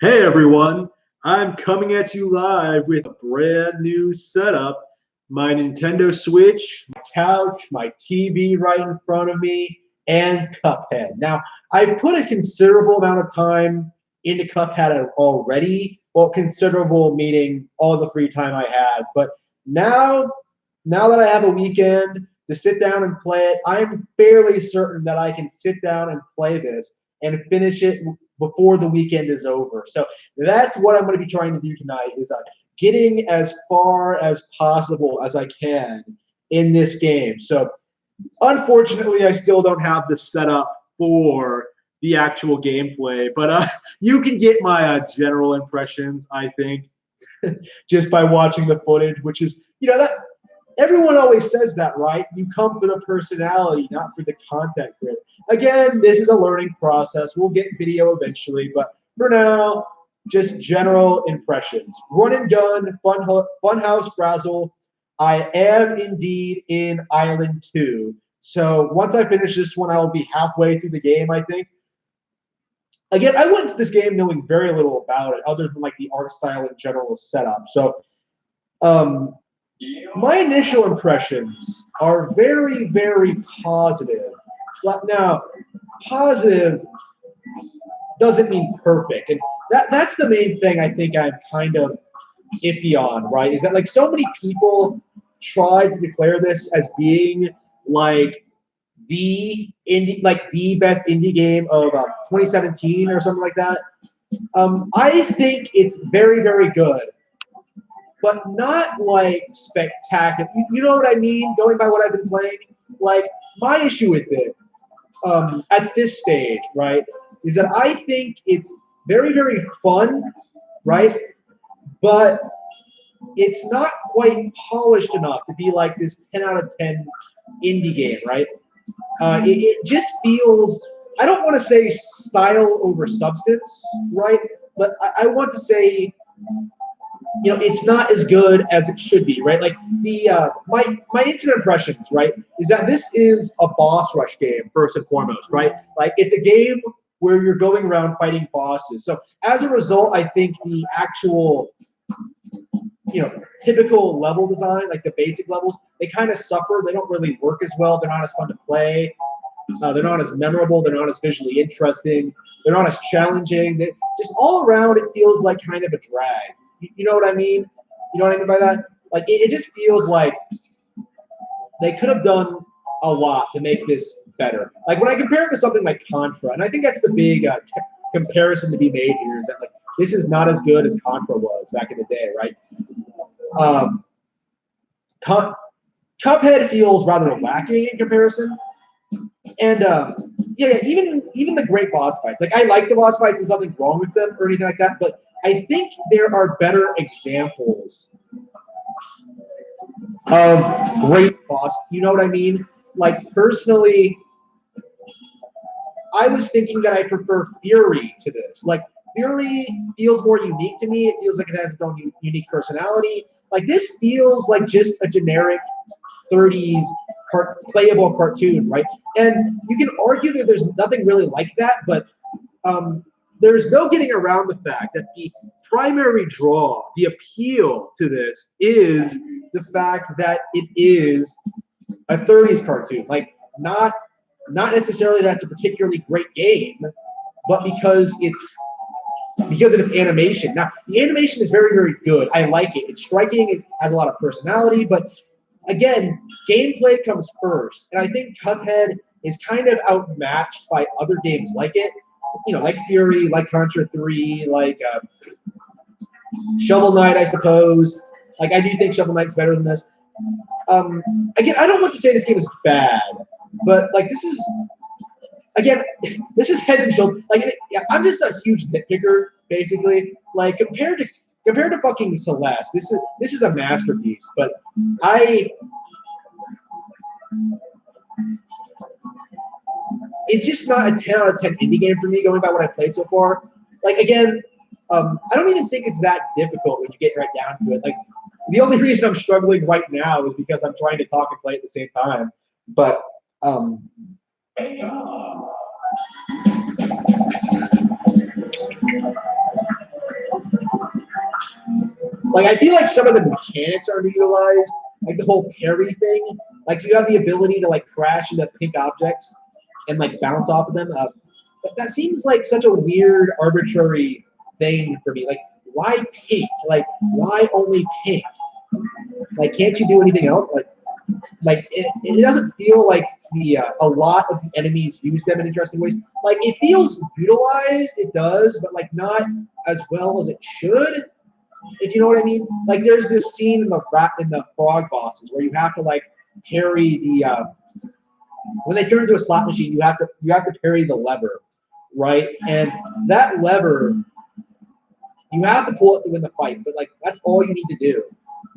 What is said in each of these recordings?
Hey everyone, I'm coming at you live with a brand new setup. My Nintendo Switch, my couch, my TV right in front of me, and Cuphead. Now, I've put a considerable amount of time into Cuphead already. Well, considerable meaning all the free time I had. But now that I have a weekend to sit down and play it, I'm fairly certain that I can sit down and play this and finish it before the weekend is over. So that's what I'm going to be trying to do tonight is getting as far as possible as I can in this game. So unfortunately, I still don't have the setup for the actual gameplay, but you can get my general impressions, I think, just by watching the footage, which is, that everyone always says that, right? You come for the personality, not for the content creator. Again, this is a learning process. We'll get video eventually, but for now, just general impressions. Run and gun, Funhouse Frazzle. I am indeed in Island 2. So once I finish this one, I will be halfway through the game, I think. Again, I went into this game knowing very little about it, other than like the art style and general setup. So my initial impressions are very, very positive. Now, positive doesn't mean perfect. And that's the main thing I think I'm kind of iffy on, right? Is that like so many people tried to declare this as being like the best indie game of 2017 or something like that. I think it's very, very good, but not like spectacular. You know what I mean? Going by what I've been playing, like my issue with it at this stage, right, is that I think it's very, very fun, right, but it's not quite polished enough to be like this 10 out of 10 indie game, right? It just feels, I don't want to say style over substance, right, but I want to say, it's not as good as it should be, right? Like the my instant impressions, right, is that this is a boss rush game first and foremost, right? Like it's a game where you're going around fighting bosses. So as a result, I think the actual, typical level design, like the basic levels, they kind of suffer. They don't really work as well. They're not as fun to play. They're not as memorable. They're not as visually interesting. They're not as challenging. Just all around, it feels like kind of a drag. You know what I mean? You know what I mean by that? Like, it just feels like they could have done a lot to make this better. Like, when I compare it to something like Contra, and I think that's the big comparison to be made here, is that, like, this is not as good as Contra was back in the day, right? Cuphead feels rather lacking in comparison. And even the great boss fights. Like, I like the boss fights. There's nothing wrong with them or anything like that. But I think there are better examples of great boss. You know what I mean? Like, personally, I was thinking that I prefer Fury to this. Like, Fury feels more unique to me. It feels like it has its own unique personality. Like, this feels like just a generic 30s playable cartoon, right? And you can argue that there's nothing really like that, but there's no getting around the fact that the primary draw, the appeal to this is the fact that it is a 30s cartoon. Like, not necessarily that it's a particularly great game, but because of its animation. Now, the animation is very, very good. I like it. It's striking. It has a lot of personality, but again, gameplay comes first. And I think Cuphead is kind of outmatched by other games like it. Like Fury, like Contra 3, like Shovel Knight, I suppose. Like, I do think Shovel Knight's better than this. Again, I don't want to say this game is bad, but like this is head and shoulders. Like, I'm just a huge nitpicker, basically. Like, compared to fucking Celeste, this is a masterpiece. But it's just not a 10 out of 10 indie game for me, going by what I've played so far. Like, again, I don't even think it's that difficult when you get right down to it. Like, the only reason I'm struggling right now is because I'm trying to talk and play at the same time. But Like I feel like some of the mechanics are underutilized, like the whole parry thing. Like you have the ability to like crash into pink objects and like bounce off of them. But that seems like such a weird, arbitrary thing for me. Like why pink? Like why only pink? Like can't you do anything else? Like it doesn't feel like the a lot of the enemies use them in interesting ways. Like it feels utilized, it does, but like not as well as it should. If you know what I mean. Like there's this scene in the frog bosses where you have to like parry the when they turn into a slot machine, you have to parry the lever, right? And that lever you have to pull it to win the fight, but like that's all you need to do,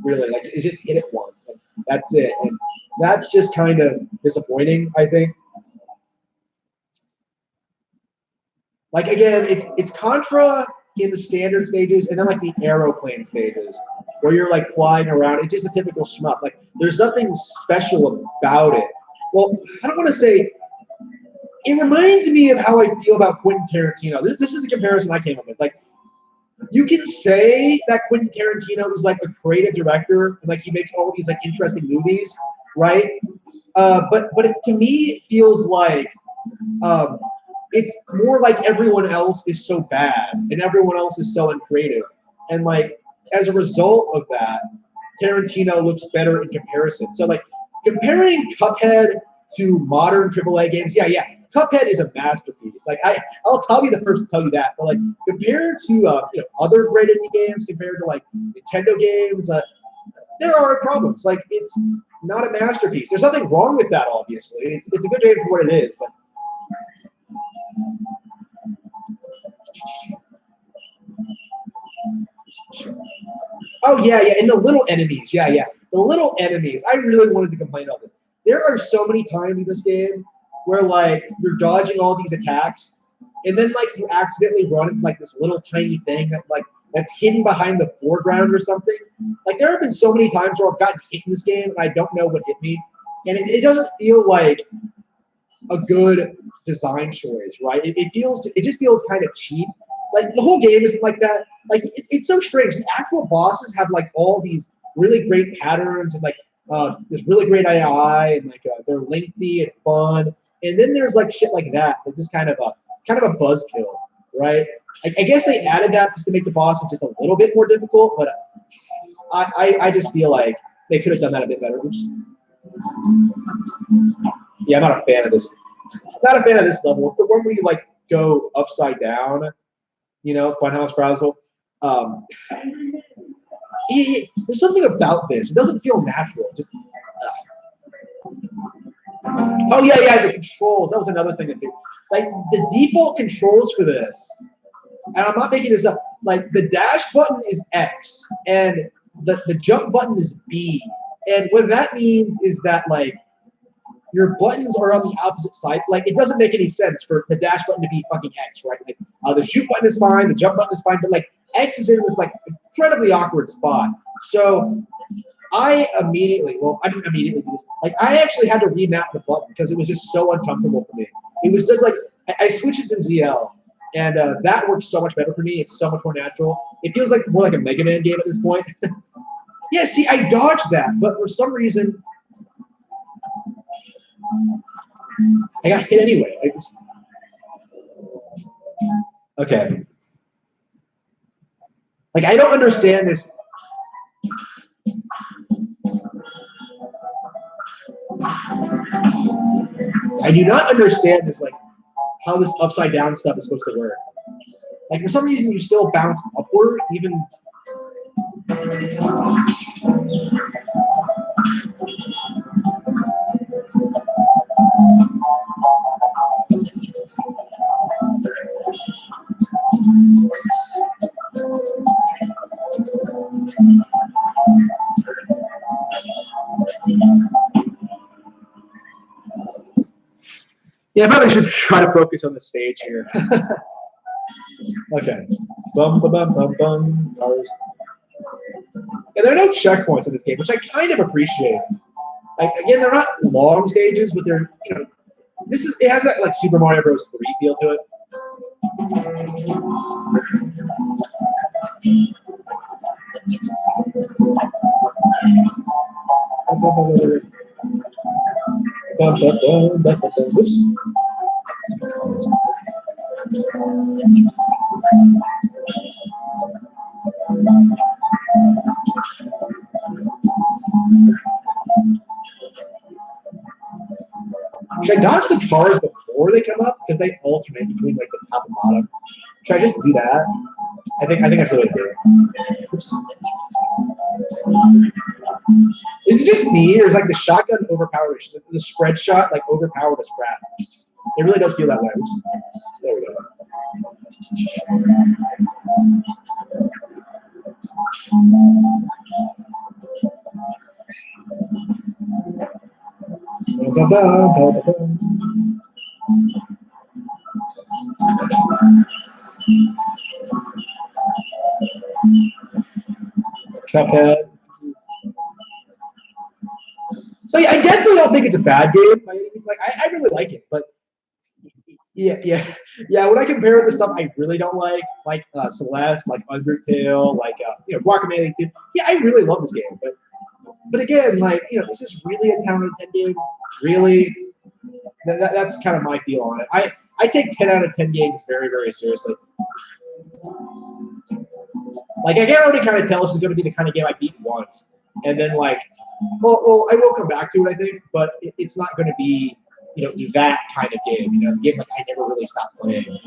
really. Like is just hit it once. Like, that's it. And that's just kind of disappointing, I think. Like again, it's Contra in the standard stages, and then like the aeroplane stages, where you're like flying around. It's just a typical shmup. Like there's nothing special about it. Well, I don't want to say. It reminds me of how I feel about Quentin Tarantino. This is a comparison I came up with. Like you can say that Quentin Tarantino is like a creative director, and like he makes all of these like interesting movies, right? But to me, it feels like it's more like everyone else is so bad and everyone else is so uncreative. And like as a result of that, Tarantino looks better in comparison. So like comparing Cuphead to modern AAA games, yeah, Cuphead is a masterpiece. Like I'll be the first to tell you that. But like compared to other great indie games, compared to like Nintendo games, there are problems. Like it's not a masterpiece. There's nothing wrong with that. Obviously, it's a good game for what it is. But oh yeah, and the little enemies, yeah, the little enemies. I really wanted to complain about this. There are so many times in this game where like you're dodging all these attacks, and then like you accidentally run into like this little tiny thing that's hidden behind the foreground or something. Like there have been so many times where I've gotten hit in this game and I don't know what hit me, and it doesn't feel like a good design choice, right? It just feels kind of cheap. Like the whole game isn't like that. Like it's so strange. The actual bosses have like all these really great patterns and like this really great AI and like they're lengthy and fun. And then there's like shit like that. Like this kind of a buzzkill, right? I guess they added that just to make the bosses just a little bit more difficult, but I just feel like they could have done that a bit better. Oops. Yeah, I'm not a fan of this. Not a fan of this level. The one where you like go upside down, Funhouse Browser. There's something about this. It doesn't feel natural. Just. Oh yeah, the controls. That was another thing that did. Like the default controls for this, and I'm not making this up. Like the dash button is X, and the jump button is B. And what that means is that like your buttons are on the opposite side. Like it doesn't make any sense for the dash button to be fucking X, right? Like the shoot button is fine, the jump button is fine, but like X is in this like incredibly awkward spot. So I didn't immediately do this. Like I actually had to remap the button because it was just so uncomfortable for me. It was just like I switched it to ZL, and that works so much better for me. It's so much more natural. It feels like more like a Mega Man game at this point. Yeah, see, I dodged that, but for some reason, I got hit anyway. Okay. Like, I don't understand this. I do not understand this, like, how this upside down stuff is supposed to work. Like, for some reason, you still bounce upward, even. Yeah, I probably should try to focus on the stage here. Okay. Bum, bum, bum, bum, bum. Cars. Yeah, there are no checkpoints in this game, which I kind of appreciate. Like, again, they're not long stages, but they're, it has that, like, Super Mario Bros. 3 feel to it. Oops. Should I dodge the cars before they come up? Because they alternate between like the top and bottom. Should I just do that? I think that's the way to do it. Oops. Is it just me, or is like the shotgun overpowered? The spread shot like overpowered as crap? It really does feel that way. Oops. There we go. Cuphead. So yeah, I definitely don't think it's a bad game. Like I really like it, but yeah. When I compare it to stuff I really don't like Celeste, like Undertale, like Guacamelee 2. Yeah, I really love this game, but again, like this is really a 10 out of 10 game. Really, that's kind of my feel on it. I take 10 out of 10 games very, very seriously. Like I can already kind of tell this is going to be the kind of game I beat once, and then like, well, I will come back to it, I think, but it's not going to be that kind of game. The game like I never really stopped playing.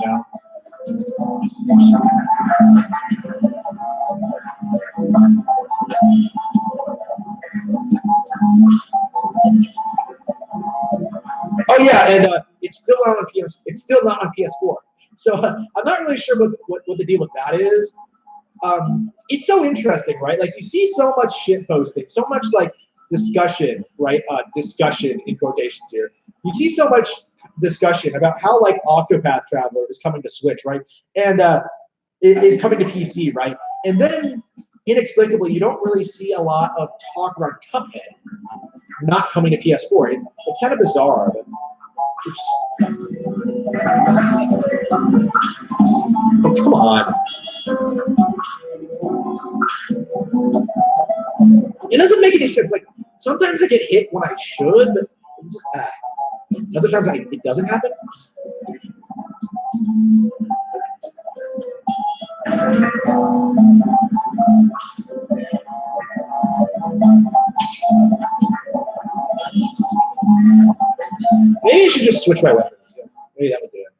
Oh yeah, and it's still not on PS. It's still not on PS4. So I'm not really sure what the deal with that is. It's so interesting, right? Like you see so much shit posting, so much like discussion, right? Discussion in quotations here. You see so much discussion about how like Octopath Traveler is coming to Switch, right? And it is coming to PC, right? And then inexplicably, you don't really see a lot of talk around Cuphead not coming to PS4. It's kind of bizarre. But, oh, come on. It doesn't make any sense. Like sometimes I get hit when I should, but just other times it doesn't happen. Maybe I should just switch my weapons. Yeah, maybe that would do it.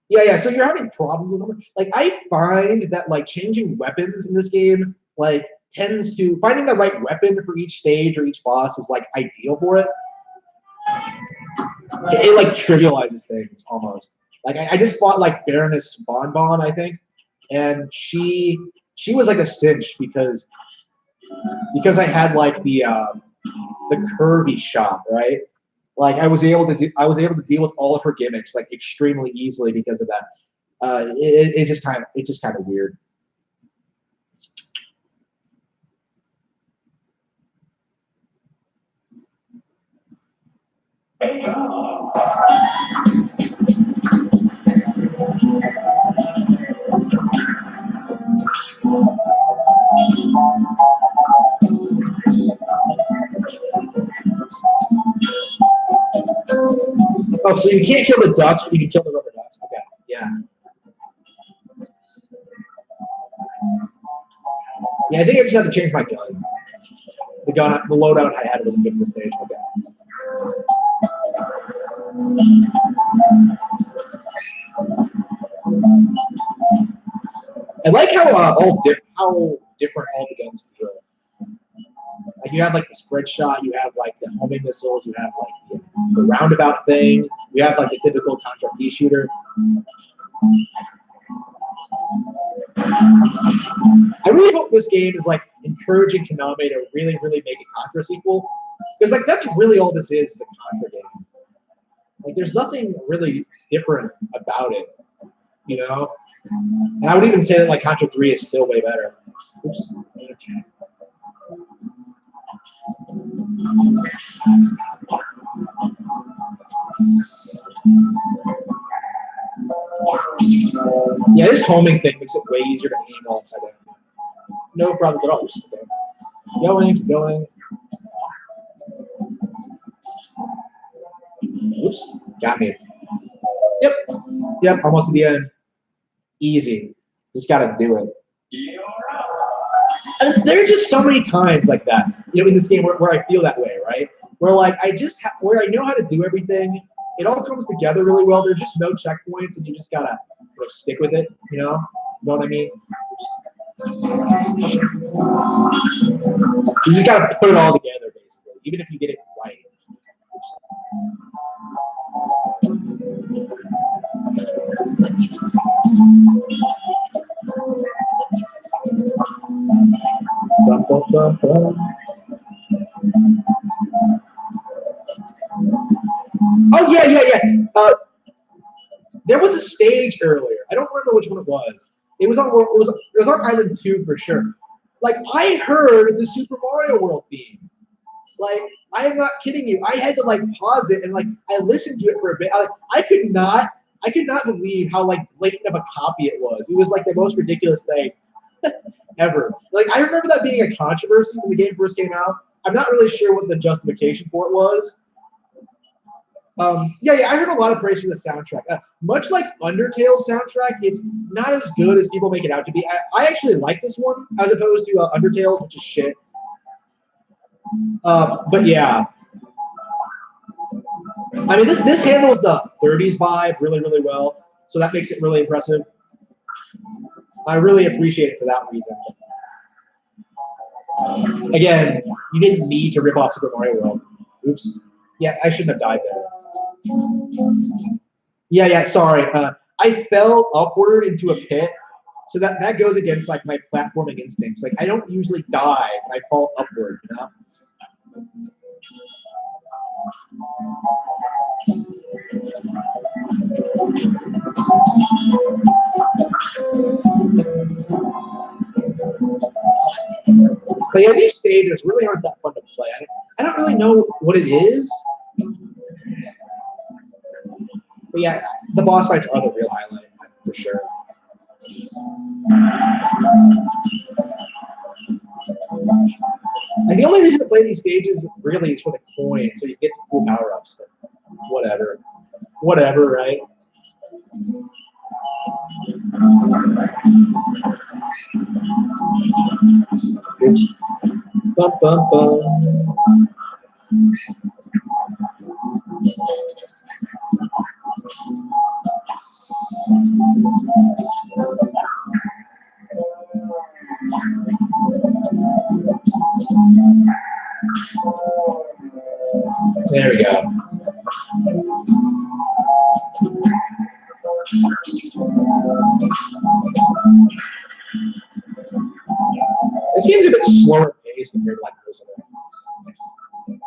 Yeah. So you're having problems with something. Like I find that like changing weapons in this game like tends to finding the right weapon for each stage or each boss is like ideal for it. It like trivializes things almost. Like I just fought like Baroness Bonbon, I think, and she was like a cinch because I had like the curvy shot, right? Like I was able to deal with all of her gimmicks like extremely easily because of that. It's just kind of weird. Oh, so you can't kill the ducks, but you can kill the rubber ducks. Okay, yeah. Yeah, I think I just have to change my gun. The loadout I had wasn't good in the stage. Okay. I like how different all the guns feel. Like you have like the spread shot, you have like the homing missiles, you have like the roundabout thing, you have like the typical Contra pea shooter. I really hope this game is like encouraging Konami to really, really make a Contra sequel, because like that's really all this is a Contra game. Like there's nothing really different about it, And I would even say that like Contra 3 is still way better. Oops. Okay. Yeah, this homing thing makes it way easier to aim all upside down. No problems at all. Just keep going, keep going. Oops, got me. Yep, yep, almost to the end. Easy. Just gotta do it. And there are just so many times like that, in this game where I feel that way, right? Where like where I know how to do everything, it all comes together really well. There's just no checkpoints, and you just gotta stick with it. You know what I mean? You just gotta put it all together, basically, even if you get it right. Bum, bum, bum, bum. Oh yeah. There was a stage earlier. I don't remember which one it was. It was on Island 2 for sure. Like I heard the Super Mario World theme. Like I am not kidding you. I had to like pause it and like I listened to it for a bit. I could not believe how like blatant of a copy it was. It was like the most ridiculous thing ever. Like I remember that being a controversy when the game first came out. I'm not really sure what the justification for it was. Yeah, I heard a lot of praise for the soundtrack. Much like Undertale's soundtrack, it's not as good as people make it out to be. I actually like this one as opposed to Undertale's, which is shit. But yeah, I mean this handles the 30s vibe really, really well, so that makes it really impressive. I really appreciate it for that reason. Again, you didn't need to rip off Super Mario World. Oops. Yeah, I shouldn't have died there. Yeah, sorry. I fell upward into a pit, so that goes against like my platforming instincts. Like I don't usually die when I fall upward, But yeah, these stages really aren't that fun to play. I don't really know what it is. But yeah, the boss fights are the real highlight, for sure. And the only reason to play these stages really is for the coin, so you get the cool power-ups. But whatever, right? Oops. Bum, bum, bum. There we go. This game's a bit slower paced compared to like most of them.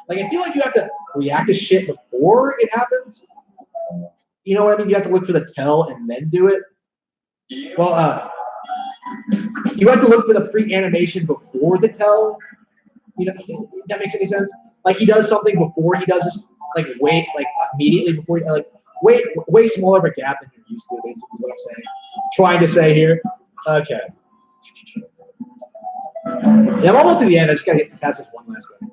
Like I feel like you have to react to shit before it happens. You know what I mean? You have to look for the tell and then do it. Well, you have to look for the pre-animation before the tell. If that makes any sense? Like he does something before he does this, like wait, like immediately before, like way smaller of a gap than you're used to. Basically, is what I'm saying. Trying to say here. Okay. Yeah, I'm almost to the end. I just gotta get past this one last one.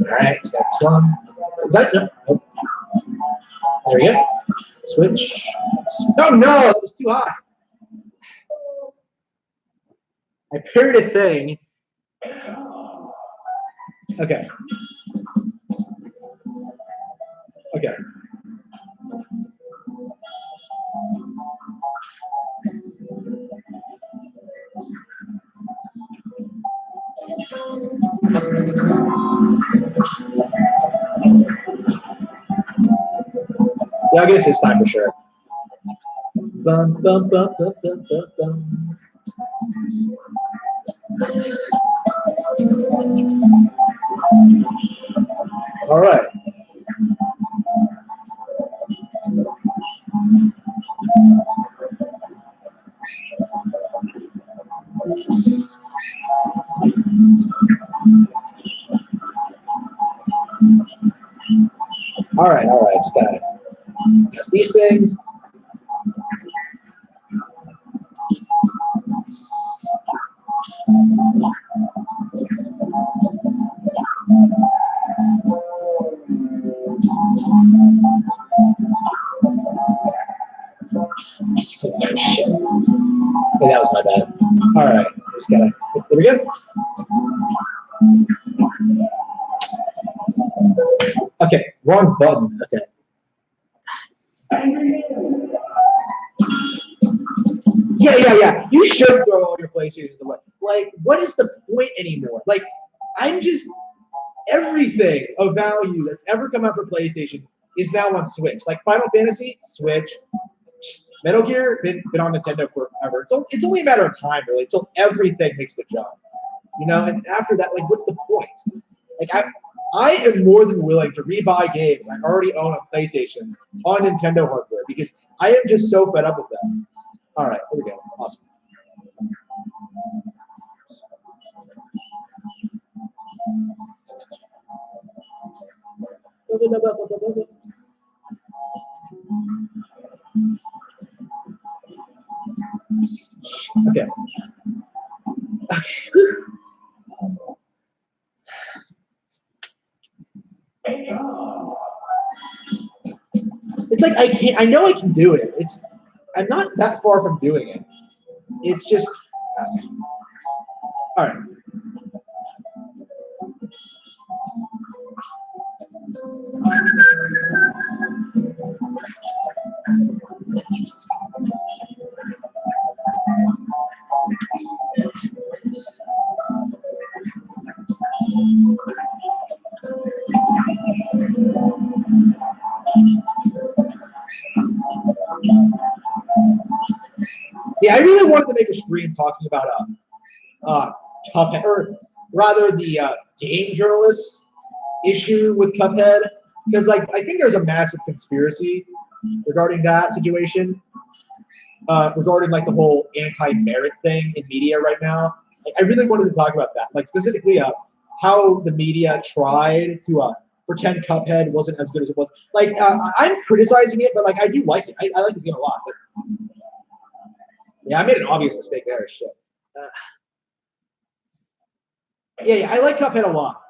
Alright, next one. Is that no? Nope. There we go. Switch. Oh no, that was too high. I parried a thing, Okay. Okay. Yeah, I'll get it this time for sure. Bum, bum, bum, bum, bum, bum, bum. All right. All right. All right. Just gotta test these things. Oh, shit. Okay, that was my bad. All right. Just gotta. There we go. Okay. Wrong button. Okay. Yeah. You should throw all your PlayStations away. Like, what is the point anymore? Like, I'm just everything of value that's ever come out for PlayStation is now on Switch. Like Final Fantasy, Switch. Metal Gear, been on Nintendo forever. It's only a matter of time, really, until everything makes the jump. You know, and after that, like, what's the point? Like, I am more than willing to rebuy games I already own on PlayStation on Nintendo hardware because I am just so fed up with them. All right, here we go. Awesome. Okay. It's like I know I can do it. I'm not that far from doing it. It's just all right. Yeah, I really wanted to make a stream talking about Cuphead, or rather the game journalist issue with Cuphead, because like I think there's a massive conspiracy regarding that situation, regarding like the whole anti-merit thing in media right now. Like, I really wanted to talk about that, like specifically how the media tried to pretend Cuphead wasn't as good as it was. Like I'm criticizing it, but like I do like it. I like this game a lot. But yeah, I made an obvious mistake there. Shit. Yeah, I like Cuphead a lot,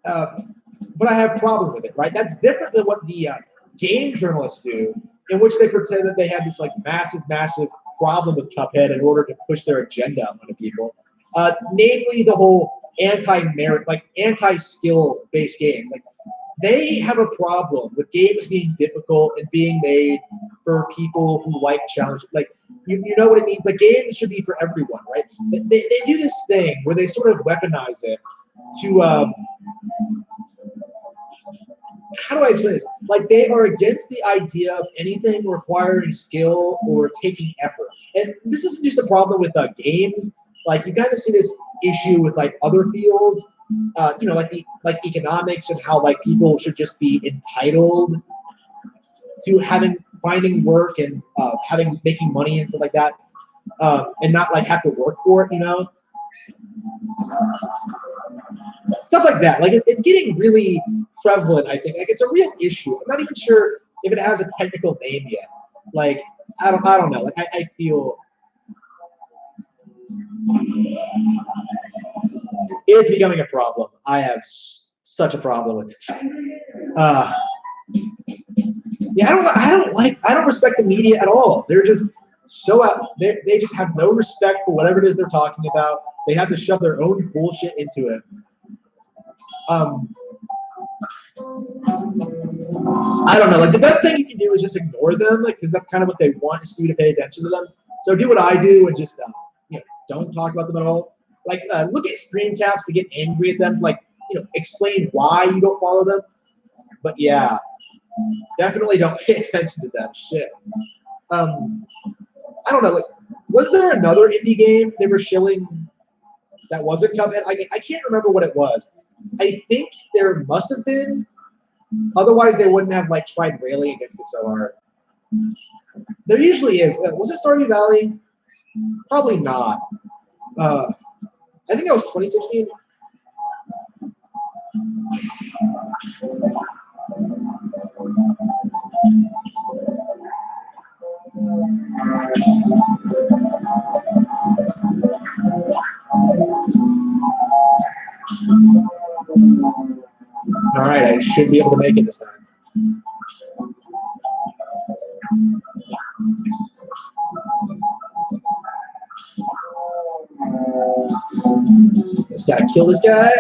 but I have a problem with it. Right? That's different than what the game journalists do, in which they pretend that they have this like massive problem with Cuphead in order to push their agenda onto people. Namely, the whole anti-merit, like anti-skill based games. Like they have a problem with games being difficult and being made for people who like challenge. Like you know what it means. Like games should be for everyone, right? They do this thing where they sort of weaponize it to how do I explain this? Like they are against the idea of anything requiring skill or taking effort. And this isn't just a problem with games. Like you kind of see this issue with like other fields. You know, like economics and how like people should just be entitled to finding work and making money and stuff like that, and not like have to work for it. You know, stuff like that. Like it's getting really prevalent. I think like it's a real issue. I'm not even sure if it has a technical name yet. Like I don't know. Like I feel it's becoming a problem. I have such a problem with this. Yeah, I don't respect the media at all. They're just so they just have no respect for whatever it is they're talking about. They have to shove their own bullshit into it. I don't know. Like the best thing you can do is just ignore them, like because that's kind of what they want is for you to pay attention to them. So do what I do and just don't talk about them at all. Like look at screen caps to get angry at them, to like explain why you don't follow them. But yeah, definitely don't pay attention to that shit. I don't know. Like, was there another indie game they were shilling that wasn't Cuphead? I can't remember what it was. I think there must have been. Otherwise, they wouldn't have like tried railing against it so hard. There usually is. Was it Stardew Valley? Probably not. I think that was 2016. All right, I should be able to make it this time. Just gotta kill this guy.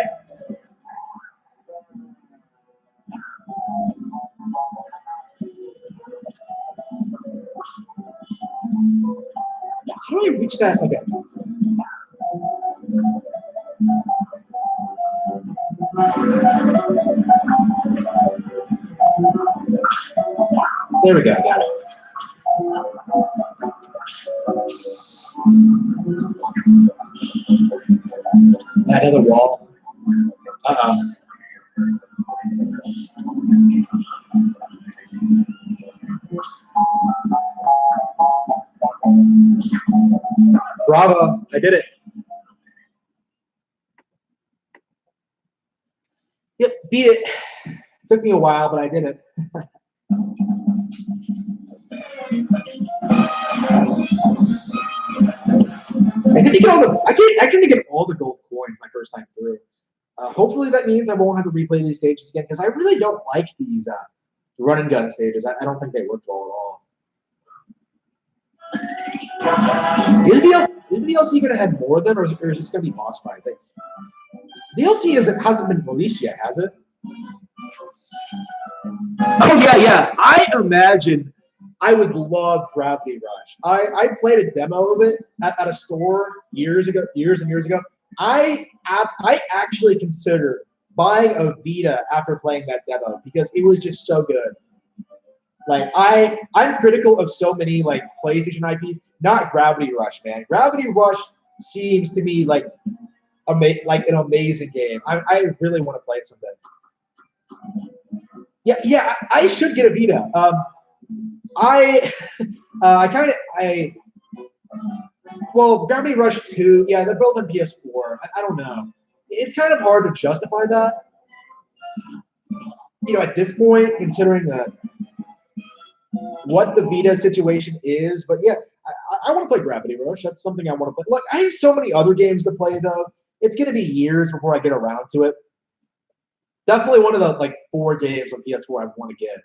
How do I reach that? Okay. There we go, got it. Another wall. Bravo, I did it. Yep, beat it. Took me a while, but I did it. I didn't get all the. I didn't get all the gold coins my first time through. Hopefully that means I won't have to replay these stages again because I really don't like these run and gun stages. I don't think they work well at all. Is the DLC going to have more of them, or is it just going to be boss fights? Like, DLC hasn't been released yet, has it? Oh yeah. I imagine I would love Gravity Rush. I played a demo of it at a store years and years ago. I actually considered buying a Vita after playing that demo because it was just so good. Like I'm critical of so many like PlayStation IPs, not Gravity Rush, man. Gravity Rush seems to me like an amazing game. I really want to play it someday. Yeah, I should get a Vita. Well, Gravity Rush 2, yeah, they're built on PS4. I don't know. It's kind of hard to justify that. At this point, considering what the Vita situation is, but yeah, I want to play Gravity Rush. That's something I want to play. Look, I have so many other games to play, though. It's going to be years before I get around to it. Definitely one of the 4 games on PS4 I want to get.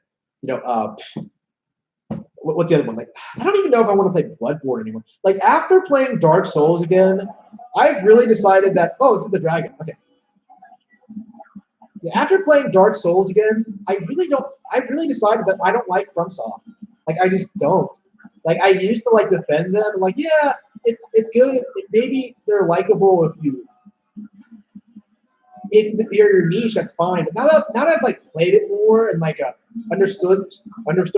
What's the other one? Like, I don't even know if I want to play Bloodborne anymore. Like, after playing Dark Souls again, I've really decided that, this is the dragon. Okay. Yeah, after playing Dark Souls again, I really decided that I don't like FromSoft. Like, I just don't. Like, I used to, defend them. Like, yeah, it's good. Maybe they're likable if you're your niche, that's fine. But now that I've played it more and understood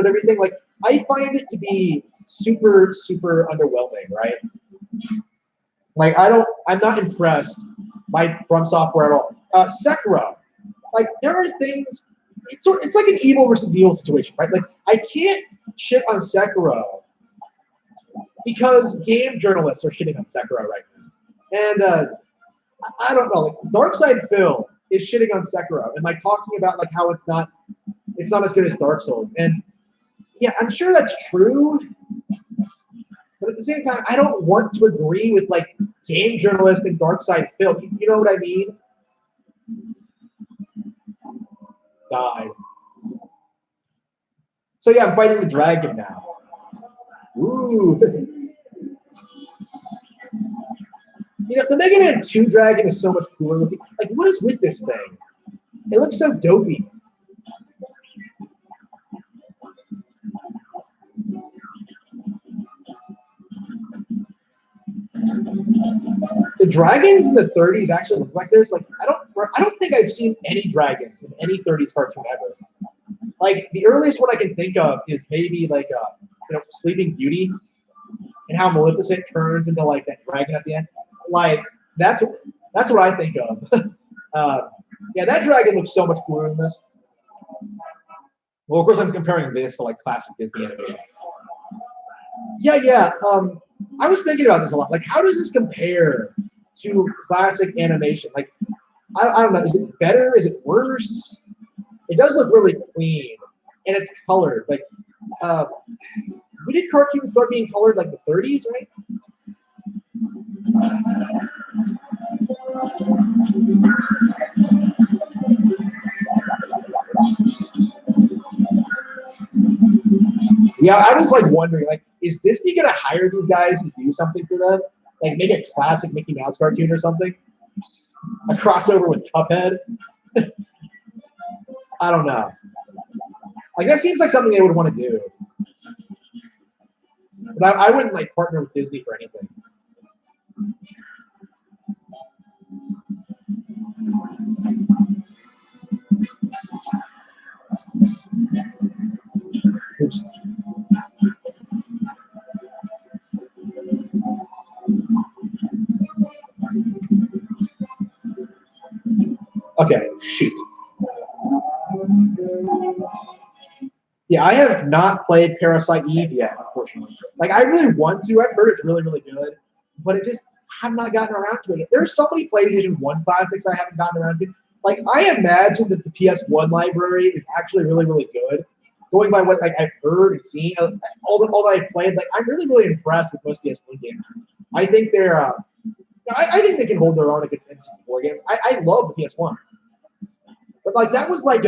everything, I find it to be super, super underwhelming, right? I'm not impressed by From Software at all. Sekiro, there are things. It's like an evil versus evil situation, right? I can't shit on Sekiro because game journalists are shitting on Sekiro right now, and I don't know. Darkside Phil is shitting on Sekiro and talking about how it's not as good as Dark Souls. And yeah, I'm sure that's true. But at the same time, I don't want to agree with game journalist and Darkside Phil. You know what I mean? Die. So yeah, I'm fighting the dragon now. Ooh. You know, the Mega Man 2 Dragon is so much cooler looking. Like, what is with this thing? It looks so dopey. The dragons in the 30s actually look like this. Like, I don't think I've seen any dragons in any 30s cartoon ever. Like, the earliest one I can think of is maybe like Sleeping Beauty, and how Maleficent turns into like that dragon at the end. Like, that's what I think of. Yeah, that dragon looks so much cooler than this. Well, of course, I'm comparing this to like classic Disney animation. Yeah. I was thinking about this a lot. Like, how does this compare to classic animation? Like, I don't know. Is it better? Is it worse? It does look really clean, and it's colored. Like, when did cartoons start being colored? Like the 30s, right? Yeah, I was like wondering, like, is Disney gonna hire these guys to do something for them? Like, make a classic Mickey Mouse cartoon or something? A crossover with Cuphead? I don't know. Like, that seems like something they would want to do. But I wouldn't like partner with Disney for anything. Oops. Okay, shoot. Yeah, I have not played Parasite Eve yet, unfortunately. Like, I really want to. I've heard it's really, really good, but it just have not gotten around to it yet. There's so many PlayStation 1 classics I haven't gotten around to. Like, I imagine that the PS1 library is actually really, really good. Going by what like I've heard and seen, all that I've played, like I'm really, really impressed with most PS1 games. I think they're, I think they can hold their own against N64 games. I love the PS1. But like that was like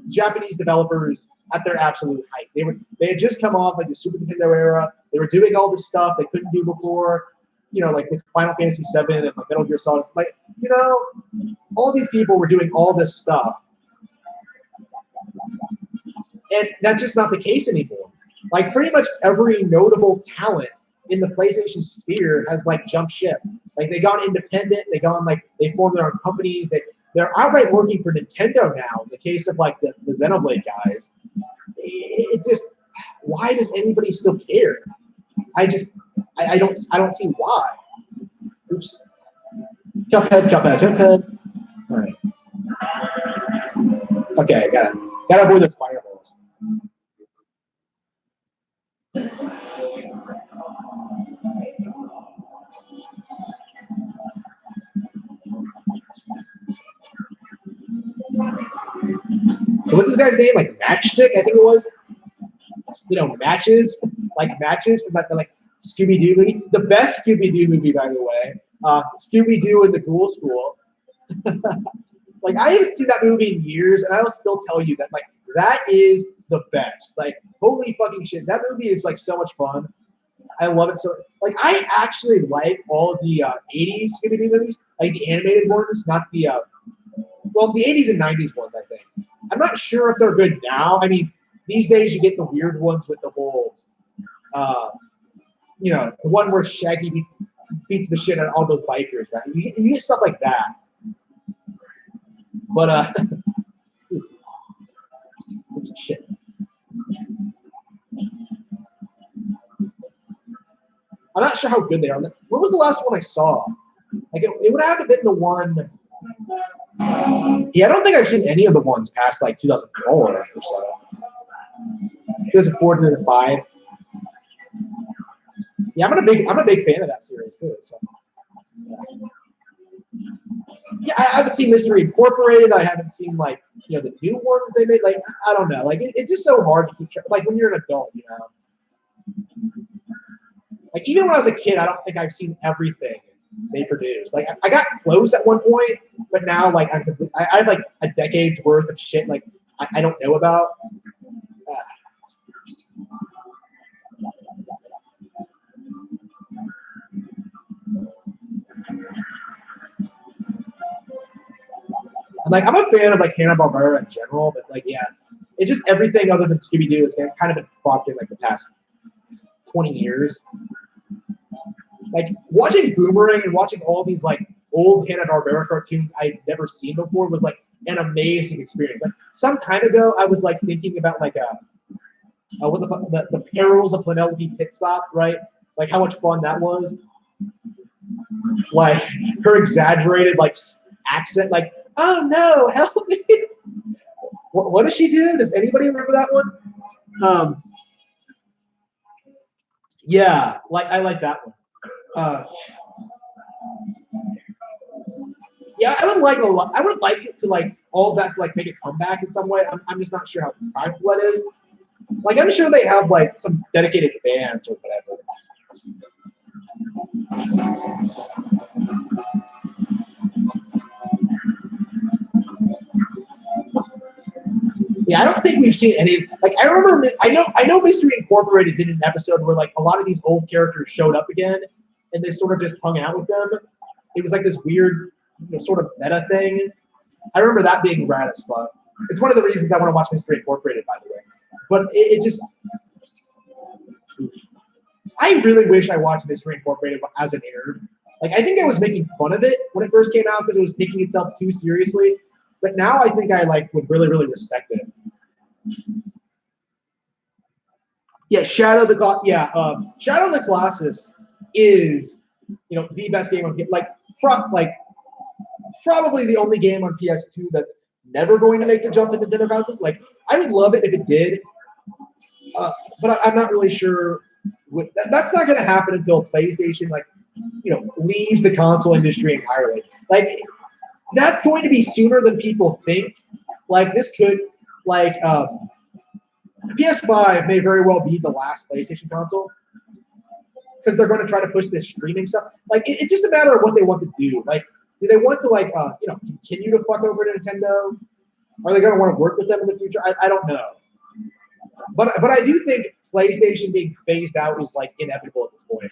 Japanese developers at their absolute height. They had just come off like the Super Nintendo era. They were doing all this stuff they couldn't do before. Like with Final Fantasy VII and like Metal Gear Solid. Like all these people were doing all this stuff, and that's just not the case anymore. Like pretty much every notable talent in the PlayStation sphere has like jumped ship. Like they got independent. They formed their own companies. They're outright working for Nintendo now. In the case of like the Xenoblade guys, it's just why does anybody still care? I don't see why. Oops. Cuphead. All right. Okay, gotta avoid those fireballs. So what's this guy's name? Like Matchstick, I think it was. Matches, like matches from like Scooby Doo movie. The best Scooby Doo movie, by the way. Scooby Doo and the Ghoul School. Like I haven't seen that movie in years, and I'll still tell you that like that is the best. Like holy fucking shit, that movie is like so much fun. I love it so. Like I actually like all the '80s Scooby Doo movies, like the animated ones, not the the '80s and '90s ones. I think. I'm not sure if they're good now. I mean, these days you get the weird ones with the whole, the one where Shaggy beats the shit out of all those bikers, right? You get stuff like that. But shit. I'm not sure how good they are. What was the last one I saw? Like it would have to have been the one. Yeah, I don't think I've seen any of the ones past like 2004 or so. 2004, 2005. Yeah, I'm a big fan of that series too. So. Yeah, I haven't seen Mystery Incorporated. I haven't seen like the new ones they made. Like I don't know. Like it's just so hard to keep track. Like when you're an adult, Like even when I was a kid, I don't think I've seen everything they produced. Like I got close at one point, but now like I have like a decade's worth of shit like I don't know about. And like I'm a fan of like Hanna-Barbera in general, but like yeah, it's just everything other than Scooby-Doo has kind of been fucked in like the past 20 years. Like watching Boomerang and watching all these like old Hanna-Barbera cartoons I'd never seen before was like an amazing experience. Like some time ago, I was like thinking about like what the perils of Penelope Pitstop, right? Like how much fun that was. Like her exaggerated like accent, like oh no, help me. What does she do? Does anybody remember that one? Yeah, like I like that one. Yeah, I would like a lot. I would like it to like all that to like make a comeback in some way. I'm just not sure how practical that is. Like I'm sure they have like some dedicated fans or whatever. Yeah, I don't think we've seen any. Like I remember, I know Mystery Incorporated did an episode where like a lot of these old characters showed up again, and they sort of just hung out with them. It was like this weird, sort of meta thing. I remember that being rad as fuck. It's one of the reasons I want to watch Mystery Incorporated, by the way. But it just, I really wish I watched Mystery Incorporated as it aired. Like I think I was making fun of it when it first came out because it was taking itself too seriously. But now I think I like would really, really respect it. Yeah, Shadow of the Colossus is, the best game on probably the only game on PS2 that's never going to make the jump to Nintendo consoles. Like I would love it if it did, but I'm not really sure. That's not going to happen until PlayStation leaves the console industry entirely. Like that's going to be sooner than people think. Like this could PS5 may very well be the last PlayStation console because they're going to try to push this streaming stuff. Like it's just a matter of what they want to do. Like do they want to continue to fuck over Nintendo? Are they going to want to work with them in the future? I don't know. But I do think PlayStation being phased out is like inevitable at this point.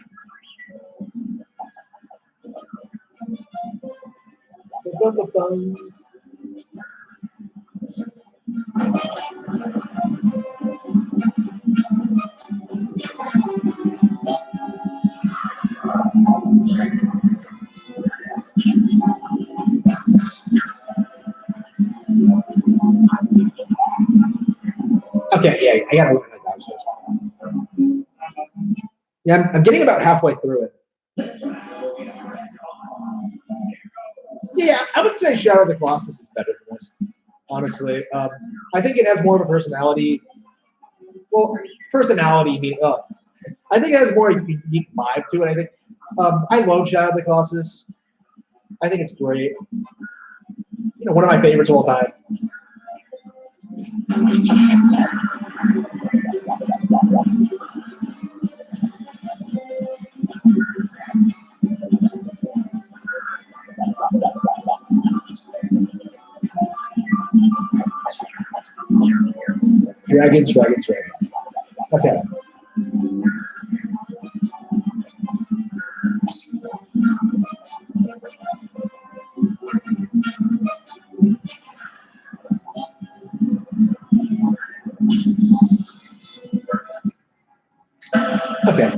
Okay, yeah, I gotta look at that. Yeah, I'm getting about halfway through it. Yeah, I would say Shadow of the Colossus is better than this, honestly. I think it has more of a personality. Well, personality mean I think it has more of a unique vibe to it. I think I love Shadow of the Colossus. I think it's great. One of my favorites of all time. Dragons. Okay. Okay.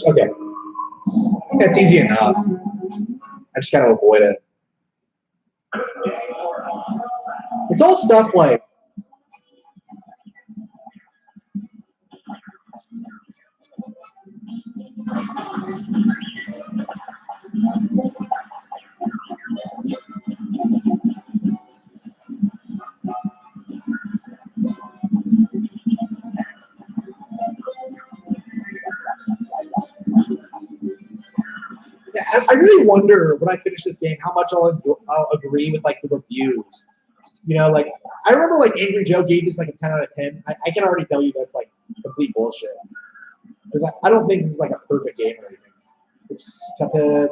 Okay. That's easy enough. I just gotta avoid it. It's all stuff like I really wonder when I finish this game how much I'll agree with like the reviews. I remember like Angry Joe gave this like a 10 out of 10. I can already tell you that's like complete bullshit. Because I don't think this is like a perfect game or anything. Oops, Cuphead.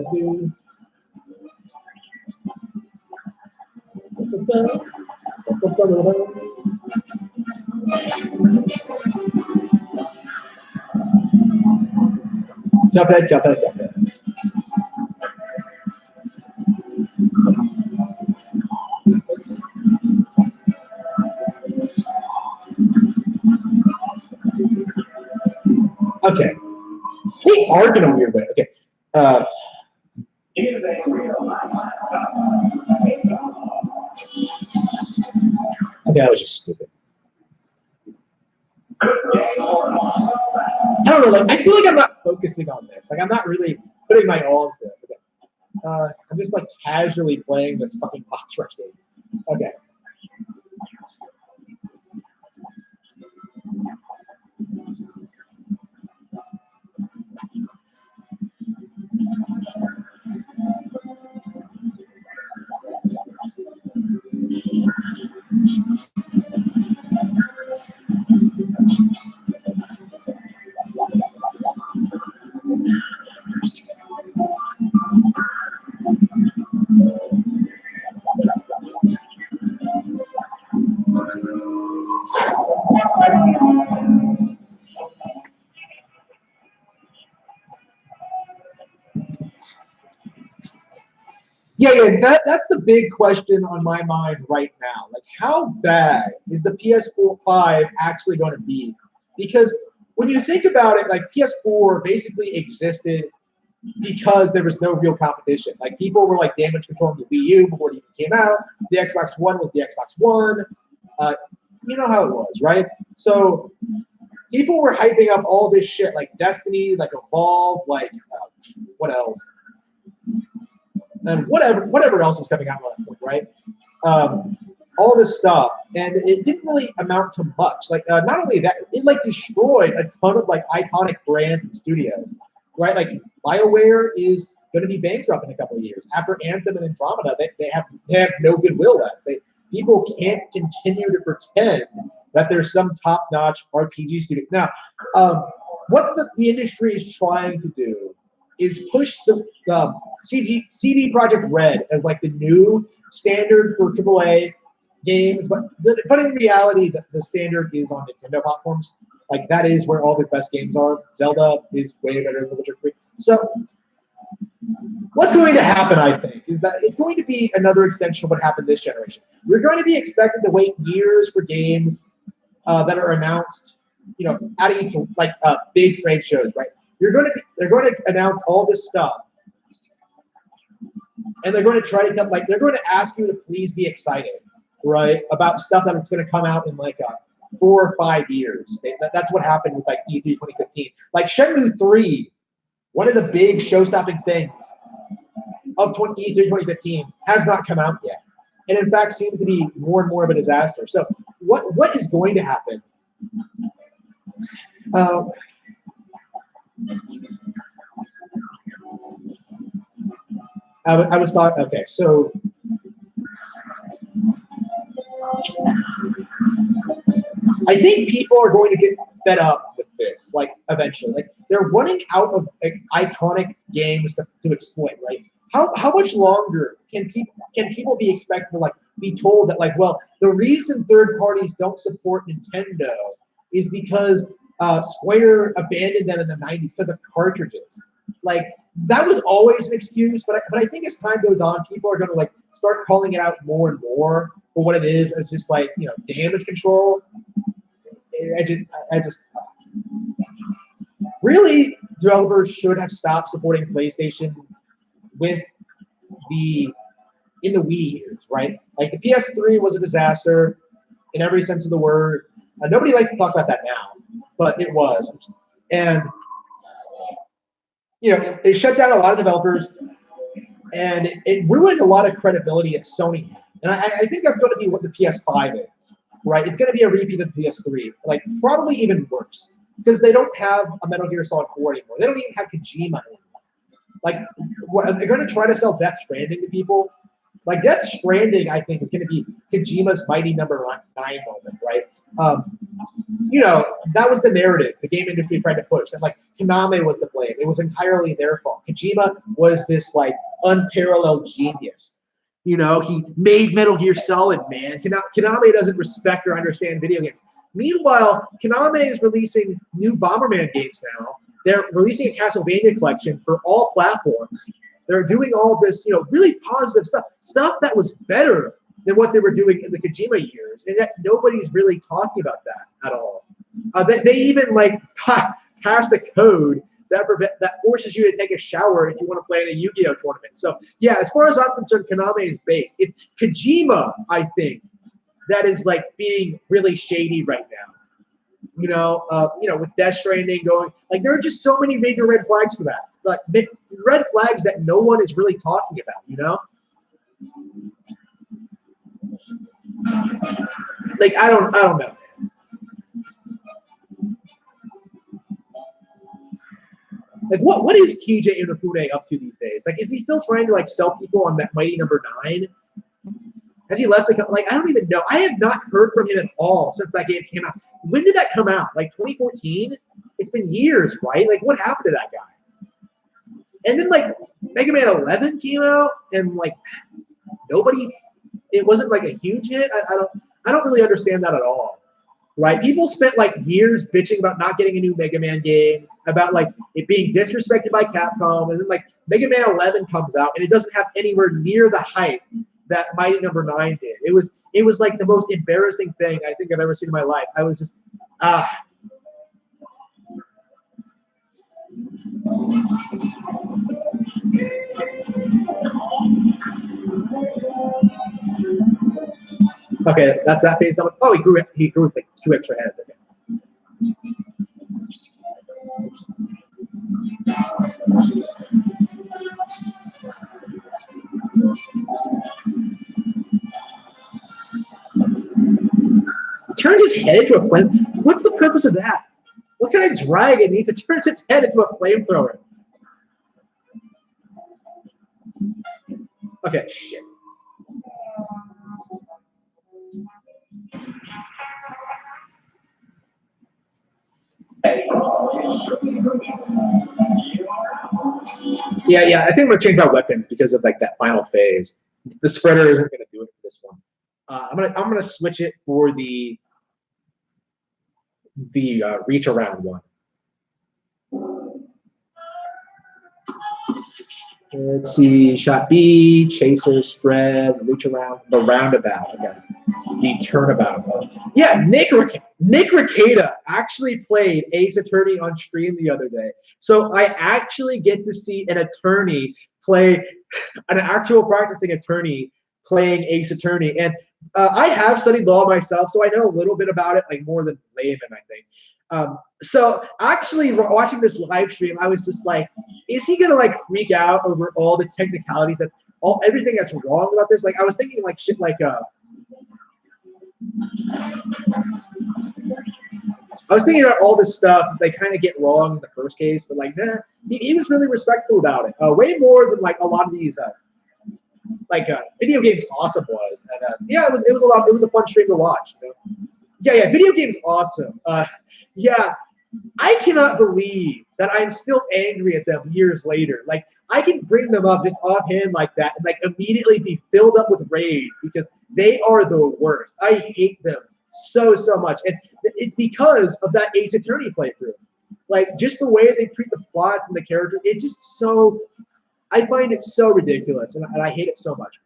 Cuphead. Okay. They are in a weird way. Okay. Okay, that was just stupid. I don't know. Like, I feel like I'm not focusing on this. Like, I'm not really putting my all into it. Okay. I'm just like casually playing this fucking box rush game. Okay. Yeah, that's the big question on my mind right now. Like, how bad is the PS5 actually going to be? Because when you think about it, like PS4 basically existed because there was no real competition. Like people were like damage controlling the Wii U before it even came out. The Xbox One was the Xbox One. You know how it was, right? So people were hyping up all this shit like Destiny, like Evolve, like what else? And whatever else was coming out at that point, right? All this stuff, and it didn't really amount to much. Like not only that, it like destroyed a ton of like iconic brands and studios, right? Like BioWare is going to be bankrupt in a couple of years. After Anthem and Andromeda, they have no goodwill left. People can't continue to pretend that there's some top-notch RPG studio. Now, what the industry is trying to do is push the CD Projekt Red as like the new standard for AAA games, but in reality, the standard is on Nintendo platforms. Like that is where all the best games are. Zelda is way better than The Witcher 3. So what's going to happen, I think, is that it's going to be another extension of what happened this generation. We're going to be expected to wait years for games that are announced, you know, at like big trade shows, right? They're going to announce all this stuff, and they're going to try to they're going to ask you to please be excited, right, about stuff that's going to come out in like 4 or 5 years. That's what happened with like E3 2015. Like Shenmue 3, one of the big show-stopping things of E3 2015 has not come out yet, and in fact seems to be more and more of a disaster. So what is going to happen? I was thought, okay, so I think people are going to get fed up with this, like eventually. Like they're running out of like, iconic games to exploit, right? How much longer can people be expected to like be told that like, well, the reason third parties don't support Nintendo is because Square abandoned them in the 90s because of cartridges. Like that was always an excuse, but I think as time goes on, people are going to like start calling it out more and more for what it is, as just like, you know, damage control. I just really, developers should have stopped supporting PlayStation in the Wii years, right? Like the PS3 was a disaster in every sense of the word. Nobody likes to talk about that now, but it was, and you know, it shut down a lot of developers, and it ruined a lot of credibility that Sony had. And I think that's going to be what the PS5 is, right? It's going to be a repeat of the PS3, like probably even worse, because they don't have a Metal Gear Solid 4 anymore. They don't even have Kojima anymore. Like, they're going to try to sell Death Stranding to people. Like Death Stranding, I think, is going to be Kojima's Mighty Number 9 moment, right? You know, that was the narrative the game industry tried to push. That like Konami was to blame. It was entirely their fault. Kojima was this like unparalleled genius. You know, he made Metal Gear Solid, man. Konami doesn't respect or understand video games. Meanwhile, Konami is releasing new Bomberman games now. They're releasing a Castlevania collection for all platforms. They're doing all this, you know, really positive stuff that was better than what they were doing in the Kojima years, and yet nobody's really talking about that at all. They even like passed a code that forces you to take a shower if you want to play in a Yu-Gi-Oh tournament. So yeah, as far as I'm concerned, Konami is based. It's Kojima, I think, that is like being really shady right now. You know, with Death Stranding going, like there are just so many major red flags for that. Like red flags that no one is really talking about. You know, like I don't know. Like what is TJ Inafune up to these days? Like, is he still trying to like sell people on that Mighty Number 9? Has he left the company? Like, I don't even know. I have not heard from him at all since that game came out. When did that come out? Like 2014? It's been years, right? Like, what happened to that guy? And then like Mega Man 11 came out, and like nobody. It wasn't like a huge hit. I don't really understand that at all. Right? People spent like years bitching about not getting a new Mega Man game, about like it being disrespected by Capcom, and then like Mega Man 11 comes out and it doesn't have anywhere near the hype that Mighty Number 9 did. It was like the most embarrassing thing I think I've ever seen in my life. I was just Okay, that's that phase. Oh, he grew with like 2 extra heads. Okay. Turns his head into a flame. What's the purpose of that? What kind of dragon needs to turn its head into a flamethrower? Okay, shit. Yeah. I think I'm gonna change my weapons because of like that final phase. The spreader isn't gonna do it for this one. I'm gonna switch it for the reach around one. Let's see, shot B, chaser, spread, reach around, the roundabout. Okay, the turnabout. Yeah, Nick Rekieta actually played Ace Attorney on stream the other day. So I actually get to see an attorney play, an actual practicing attorney playing Ace Attorney. And I have studied law myself, so I know a little bit about it, like more than layman, I think. So actually watching this live stream, I was just like, is he gonna like freak out over all the technicalities and everything that's wrong about this? Like I was thinking like shit like I was thinking about all this stuff they kind of get wrong in the first case, but like nah, he was really respectful about it. Way more than like a lot of these video games awesome was. And yeah, it was a fun stream to watch. You know? Yeah, video games awesome. Yeah, I cannot believe that I'm still angry at them years later. Like, I can bring them up just offhand like that and like immediately be filled up with rage because they are the worst. I hate them so much. And it's because of that Ace Attorney playthrough. Like, just the way they treat the plots and the characters, it's just so, I find it so ridiculous and I hate it so much.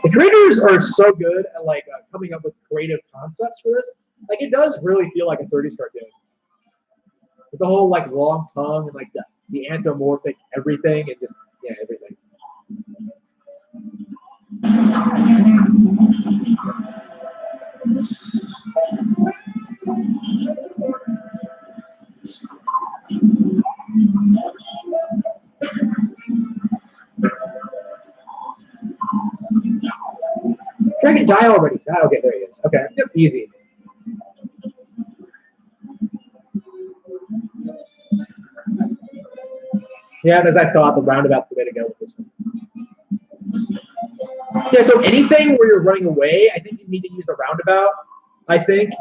The creators are so good at like coming up with creative concepts for this. Like it does really feel like a 30s cartoon. With the whole like long tongue and like the anthropomorphic everything and just everything. dragon die already? Ah, okay, there he is. Okay, yep, easy. Yeah, as I thought, the roundabout's the way to go with this one. Yeah, so anything where you're running away, I think you need to use the roundabout. I think.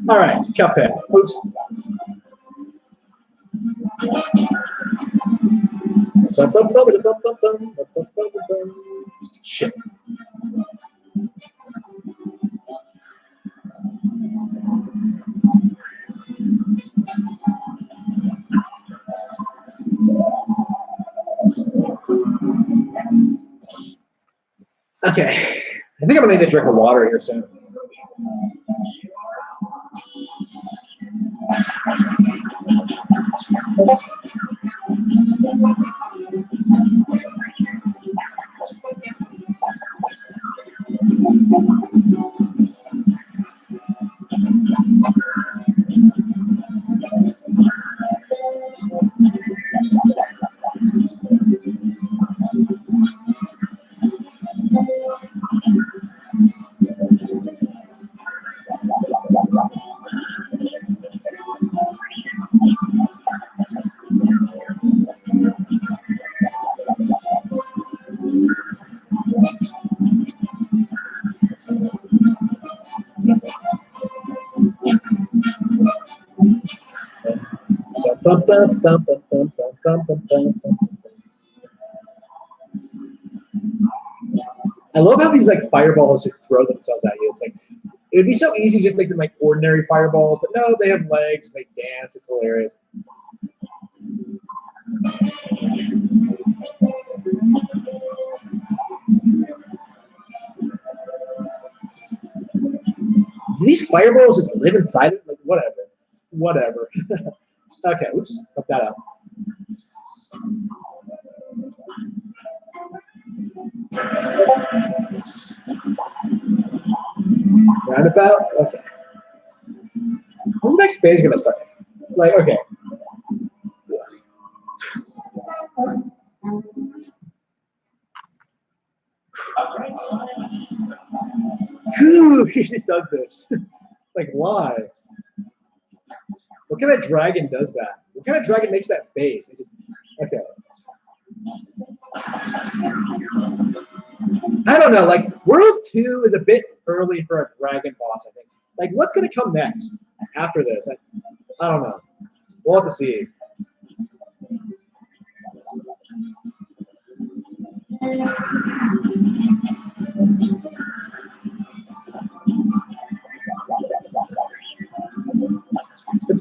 All right, Cuphead. Oops. Shit. Okay. I think I'm gonna need a drink of water here soon. I love how these like fireballs just throw themselves at you. It's like it'd be so easy just to make them like ordinary fireballs, but no, they have legs, they dance, it's hilarious. Do these fireballs just live inside it? Like whatever. Whatever. Okay, oops, fuck that up. Roundabout? Okay. When's the next phase gonna start? Like, okay. Phew, he just does this. Like, why? What kind of dragon does that? What kind of dragon makes that face? Okay. I don't know. Like, World 2 is a bit early for a dragon boss, I think. Like, what's going to come next after this? I don't know. We'll have to see.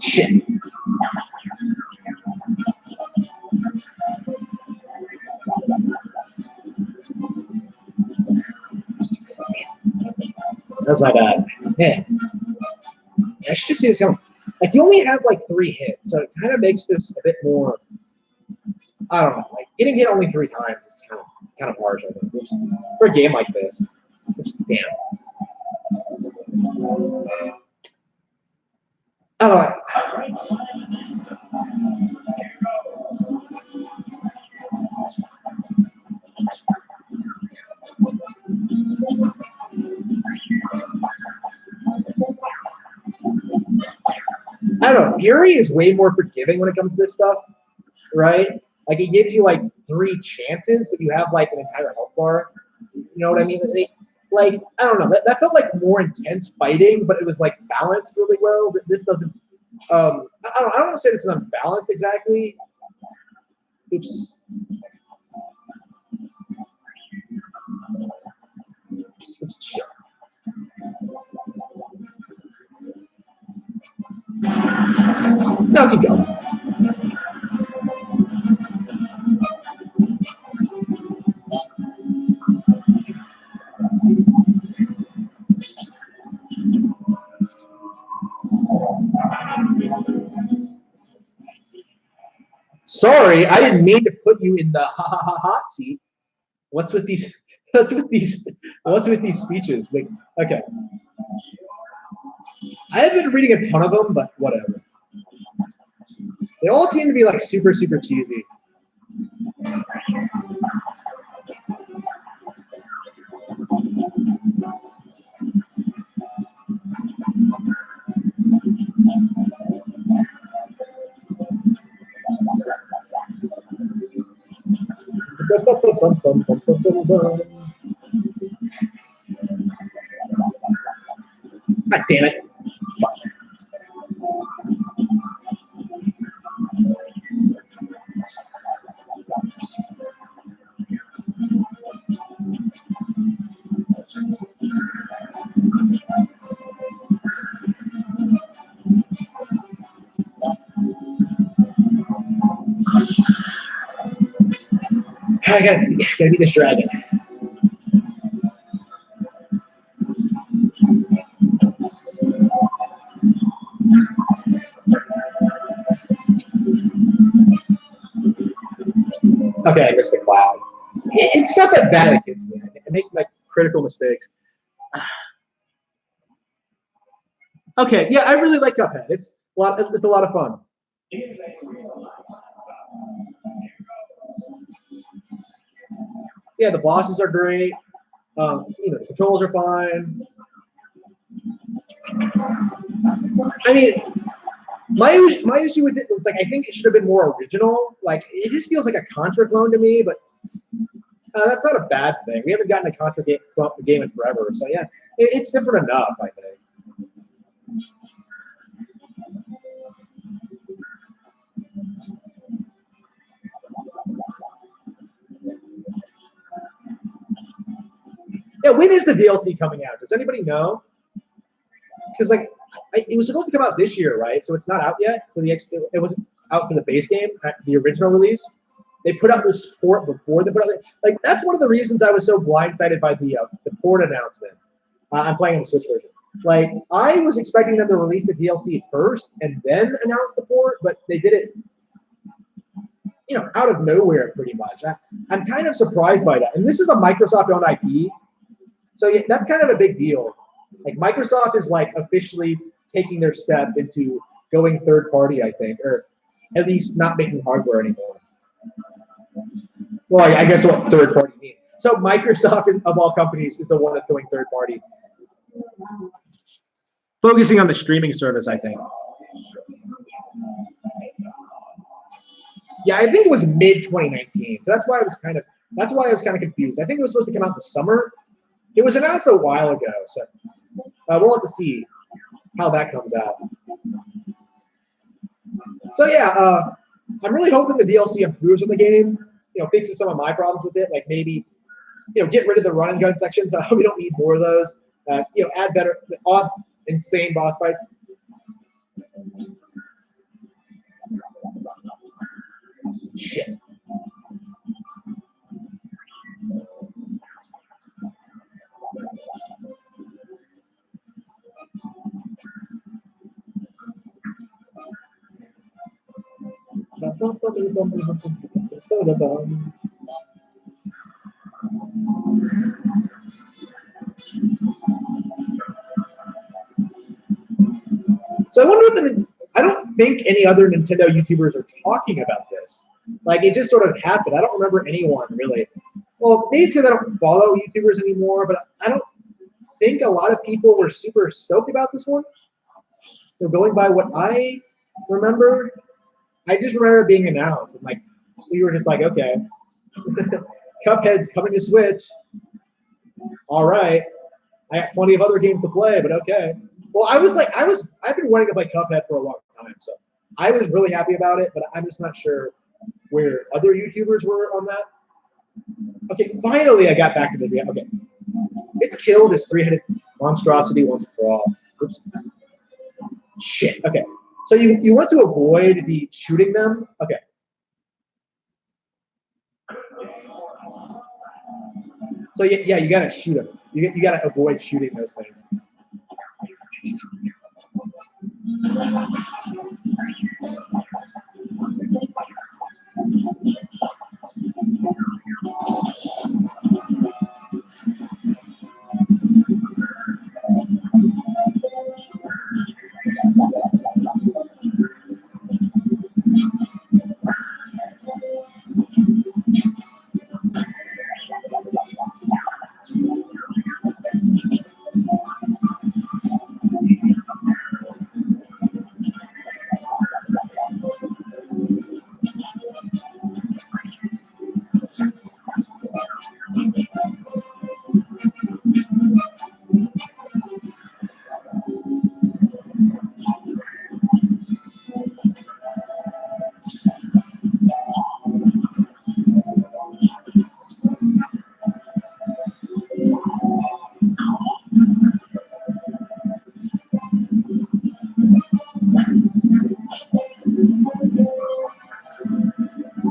Shit. That's my bad. Man. I should just see this coming. Like, you only have like 3 hits, so it kind of makes this a bit more. I don't know. Like, getting hit only 3 times is kind of harsh, I think. For a game like this. Damn. I don't know. I don't know. Fury is way more forgiving when it comes to this stuff, right? Like, it gives you like 3 chances, but you have like an entire health bar. You know what I mean? Like, I don't know. That felt like more intense fighting, but it was like balanced really well. This doesn't. I don't want to say this is unbalanced exactly. Oops. Oops. No, keep going. Sorry, I didn't mean to put you in the hot seat. What's with these? What's with these speeches? Like, okay. I have been reading a ton of them, but whatever. They all seem to be like super cheesy. God damn it. Fuck. I gotta beat this dragon. Okay, I missed the cloud. It's not that bad against me. I make like critical mistakes. Okay, yeah, I really like Cuphead. It's a lot of fun. Yeah, the bosses are great. The controls are fine. I mean, my issue with it is like I think it should have been more original. Like it just feels like a Contra clone to me, but that's not a bad thing. We haven't gotten a Contra game in forever, so yeah, it's different enough, I think. Yeah, when is the DLC coming out? Does anybody know? Because like it was supposed to come out this year, right? So it's not out yet for the it wasn't out for the base game, the original release. They put out this port before they put out like that's one of the reasons I was so blindsided by the port announcement. I'm playing the Switch version. Like I was expecting them to release the DLC first and then announce the port, but they did it, out of nowhere pretty much. I'm kind of surprised by that. And this is a Microsoft-owned IP, so yeah, that's kind of a big deal. Like Microsoft is like officially taking their step into going third party, I think, or at least not making hardware anymore. Well, I guess what third party means. So Microsoft, of all companies, is the one that's going third party. Focusing on the streaming service, I think. Yeah, I think it was mid 2019. So that's why I was kind of confused. I think it was supposed to come out in the summer. It was announced a while ago, so we'll have to see how that comes out. So yeah, I'm really hoping the DLC improves on the game. Fixes some of my problems with it, like maybe, get rid of the run and gun sections. We don't need more of those. Add better, odd, insane boss fights. Shit. So I wonder if I don't think any other Nintendo YouTubers are talking about this. Like it just sort of happened. I don't remember anyone really. Well, maybe it's because I don't follow YouTubers anymore, but I don't think a lot of people were super stoked about this one. So going by what I remember, I just remember it being announced, and like we were just like, okay, Cuphead's coming to Switch. All right, I got plenty of other games to play, but okay. Well, I've been wanting to play Cuphead for a long time, so I was really happy about it, but I'm just not sure where other YouTubers were on that. Okay, finally I got back to the game. Okay, it's killed this three-headed monstrosity once and for all. Oops. Shit. Okay. So you want to avoid the shooting them. Okay. So yeah, you gotta shoot them. You gotta avoid shooting those things.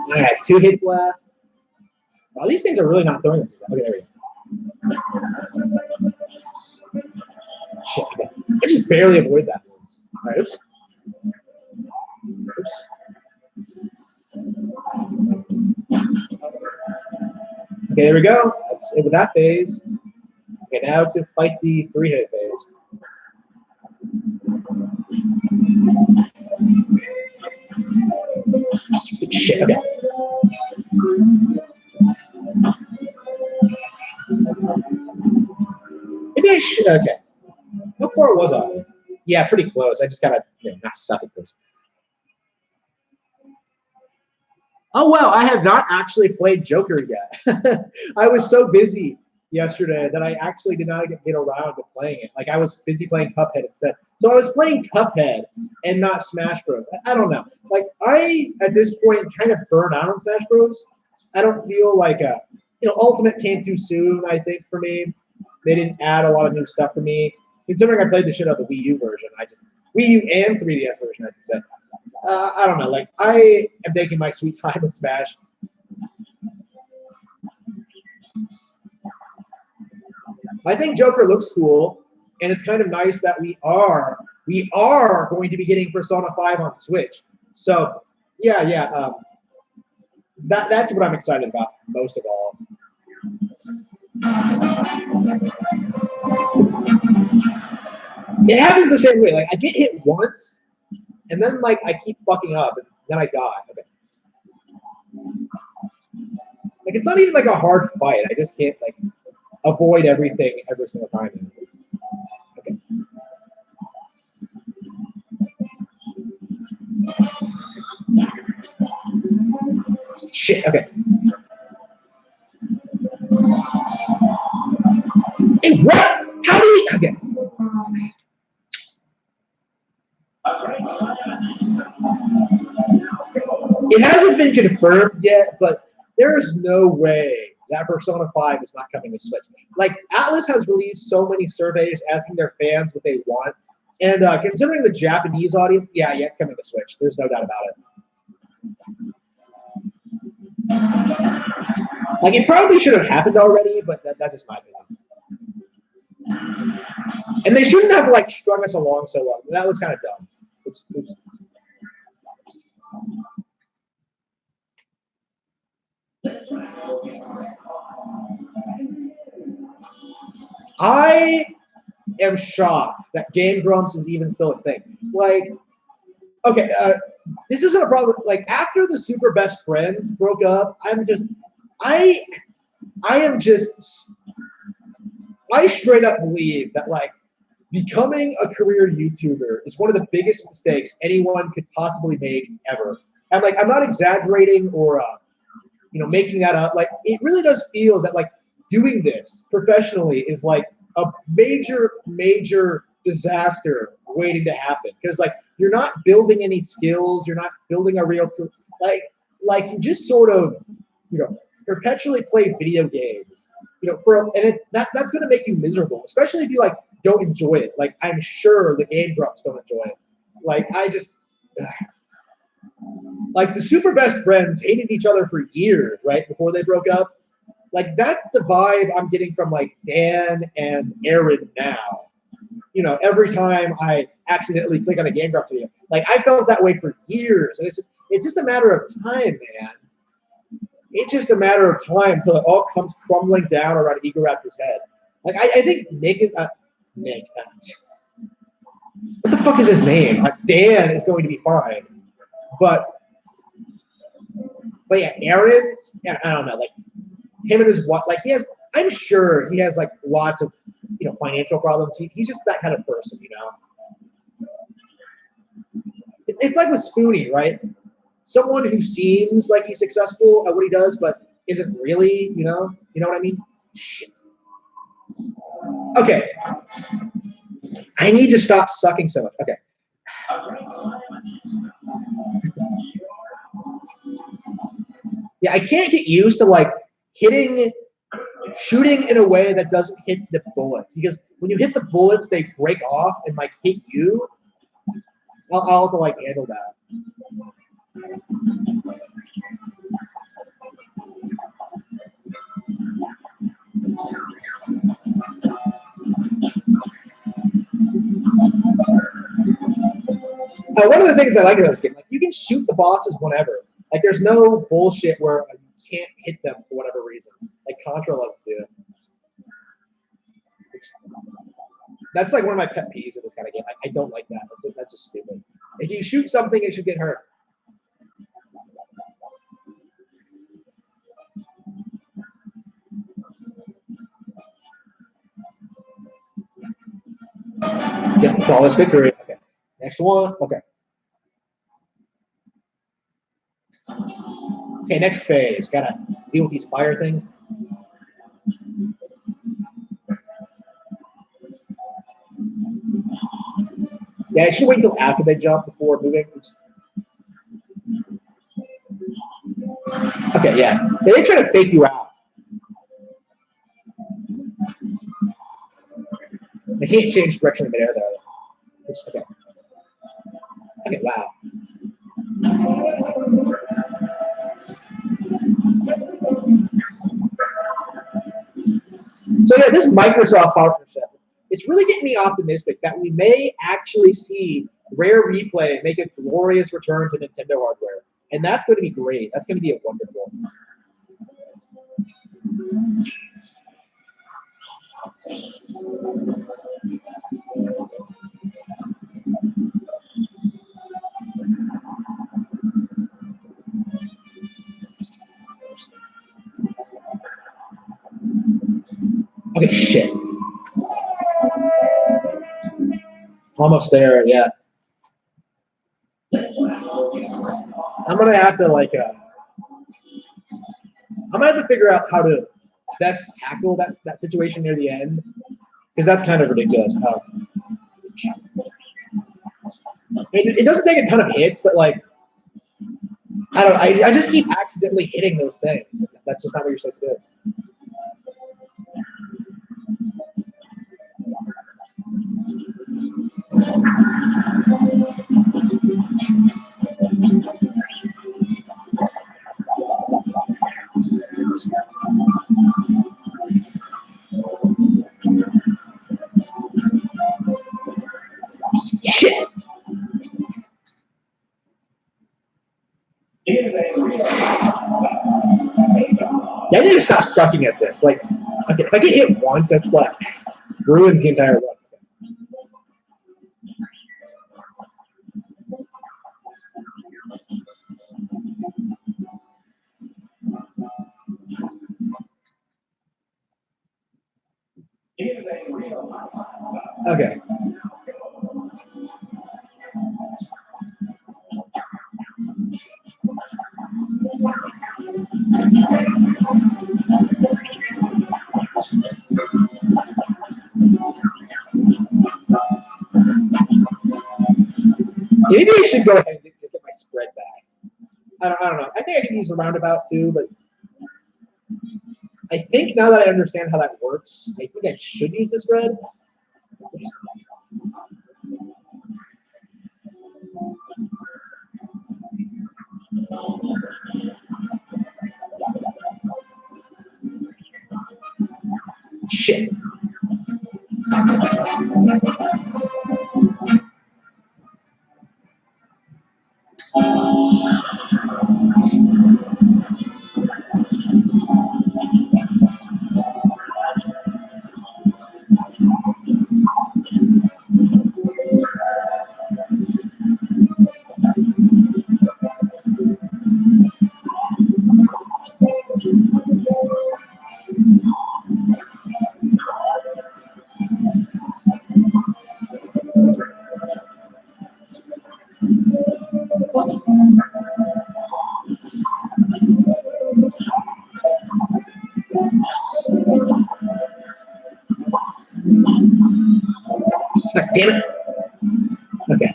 All right, 2 hits left. Wow, these things are really not throwing them. Okay, there we go. Shit, okay. I just barely avoid that. All right, oops. Oops. Okay, there we go. That's it with that phase. Okay, now to fight the 3-hit phase. Shit, okay. Maybe I should, okay. How far was I? Yeah, pretty close. I just gotta, not suck at this. Oh, wow, I have not actually played Joker yet. I was so busy yesterday that I actually did not get around to playing it. Like, I was busy playing Cuphead instead. So I was playing Cuphead and not Smash Bros. I don't know. Like, I, at this point, kind of burn out on Smash Bros. I don't feel like, Ultimate came too soon, I think, for me. They didn't add a lot of new stuff for me. Considering I played the shit out of the Wii U version, Wii U and 3DS version, I should say. I don't know. Like, I am taking my sweet time with Smash. I think Joker looks cool, and it's kind of nice that we are going to be getting Persona 5 on Switch. So, yeah. That's what I'm excited about most of all. It happens the same way. Like, I get hit once, and then like I keep fucking up, and then I die. Okay. Like, it's not even like a hard fight. I just can't like avoid everything every single time. Okay. Shit. Okay. Hey, what? How do we? Okay. It hasn't been confirmed yet, but there is no way that Persona 5 is not coming to Switch. Like, Atlas has released so many surveys asking their fans what they want, and considering the Japanese audience, yeah, it's coming to Switch. There's no doubt about it. Like, it probably should have happened already, but that's just my opinion. And they shouldn't have like strung us along so long. That was kind of dumb. Oops. I am shocked that Game Grumps is even still a thing. Like, okay, this isn't a problem. Like, after the Super Best Friends broke up, I straight up believe that like becoming a career YouTuber is one of the biggest mistakes anyone could possibly make ever. And like, I'm not exaggerating or making that up. Like, it really does feel that like doing this professionally is like a major disaster waiting to happen, because like you're not building any skills, you're not building a real like you just sort of perpetually play video games that's going to make you miserable, especially if you like don't enjoy it. Like, I'm sure the Game Grumps don't enjoy it. Like, like the super best friends hated each other for years, right, before they broke up. Like that's the vibe I'm getting from like Dan and Aaron now. You know, every time I accidentally click on a Game Grumps video, like I felt that way for years, and it's just a matter of time, man. It's just a matter of time until it all comes crumbling down around Egoraptor's head. Like I think Nick is Nick. What the fuck is his name? Dan is going to be fine, but yeah, Aaron. Yeah, I don't know. Like him and his what? Like he has. I'm sure he has like lots of financial problems. He's just that kind of person, you know. It's like with Spoonie, right? Someone who seems like he's successful at what he does, but isn't really, you know what I mean? Shit. Okay. I need to stop sucking so much. Okay. Yeah, I can't get used to like shooting in a way that doesn't hit the bullets, because when you hit the bullets, they break off and like hit you. I'll have to like handle that. One of the things I like about this game, like you can shoot the bosses whenever. Like there's no bullshit where you can't hit them for whatever reason. Like Contra loves to do. That's like one of my pet peeves with this kind of game. I don't like that. That's just stupid. If you shoot something, it should get hurt. Yeah, flawless victory. Okay. Next one. Okay. Okay, next phase. Gotta deal with these fire things. Yeah, I should wait until after they jump before moving. Okay, yeah. They try to fake you out. They can't change direction in midair though. Okay. Okay, wow. So yeah, this Microsoft partnership, it's really getting me optimistic that we may actually see Rare Replay make a glorious return to Nintendo hardware. And that's going to be great. That's going to be wonderful. Okay, shit. Almost there, yeah. I'm gonna have to like I'm gonna have to figure out how to best tackle that situation near the end, because that's kind of ridiculous. It doesn't take a ton of hits, but like I don't know, I just keep accidentally hitting those things. That's just not what you're supposed to do. Shit. I need to stop sucking at this. Like, okay, if I get hit once, that's like ruins the entire run. Okay. Maybe I should go ahead and just get my spread back. I don't know. I think I can use a roundabout too, but I think now that I understand how that works, I think I should use the spread. Shit. Damn it. Okay.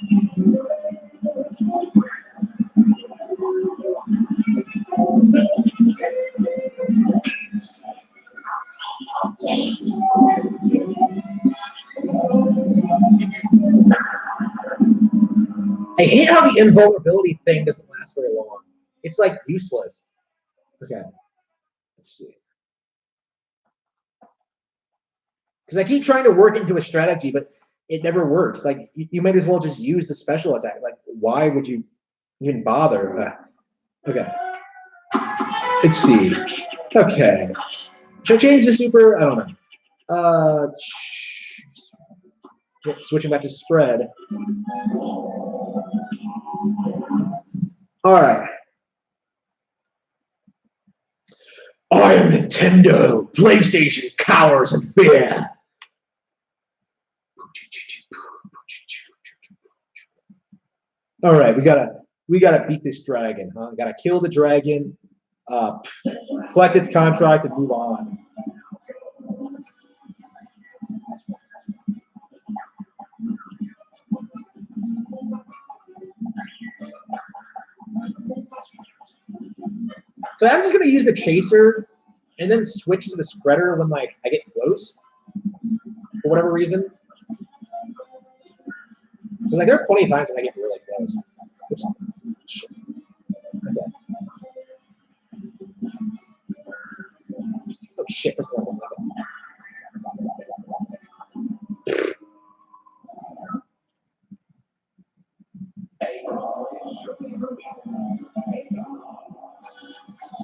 I hate how the invulnerability thing doesn't last very long. It's like useless. Okay. Let's see. Because I keep trying to work into a strategy, but it never works. Like you might as well just use the special attack. Like why would you even bother? Okay. Let's see. Okay. Should I change the super? I don't know. Switching back to spread. All right. I am Nintendo. PlayStation cowers in fear. All right, we gotta beat this dragon, huh? We gotta kill the dragon, collect its contract, and move on. So I'm just gonna use the chaser and then switch to the spreader when like I get close for whatever reason. Because like there are plenty of times when I get really close. Oops. Okay. Oh shit! What's going on?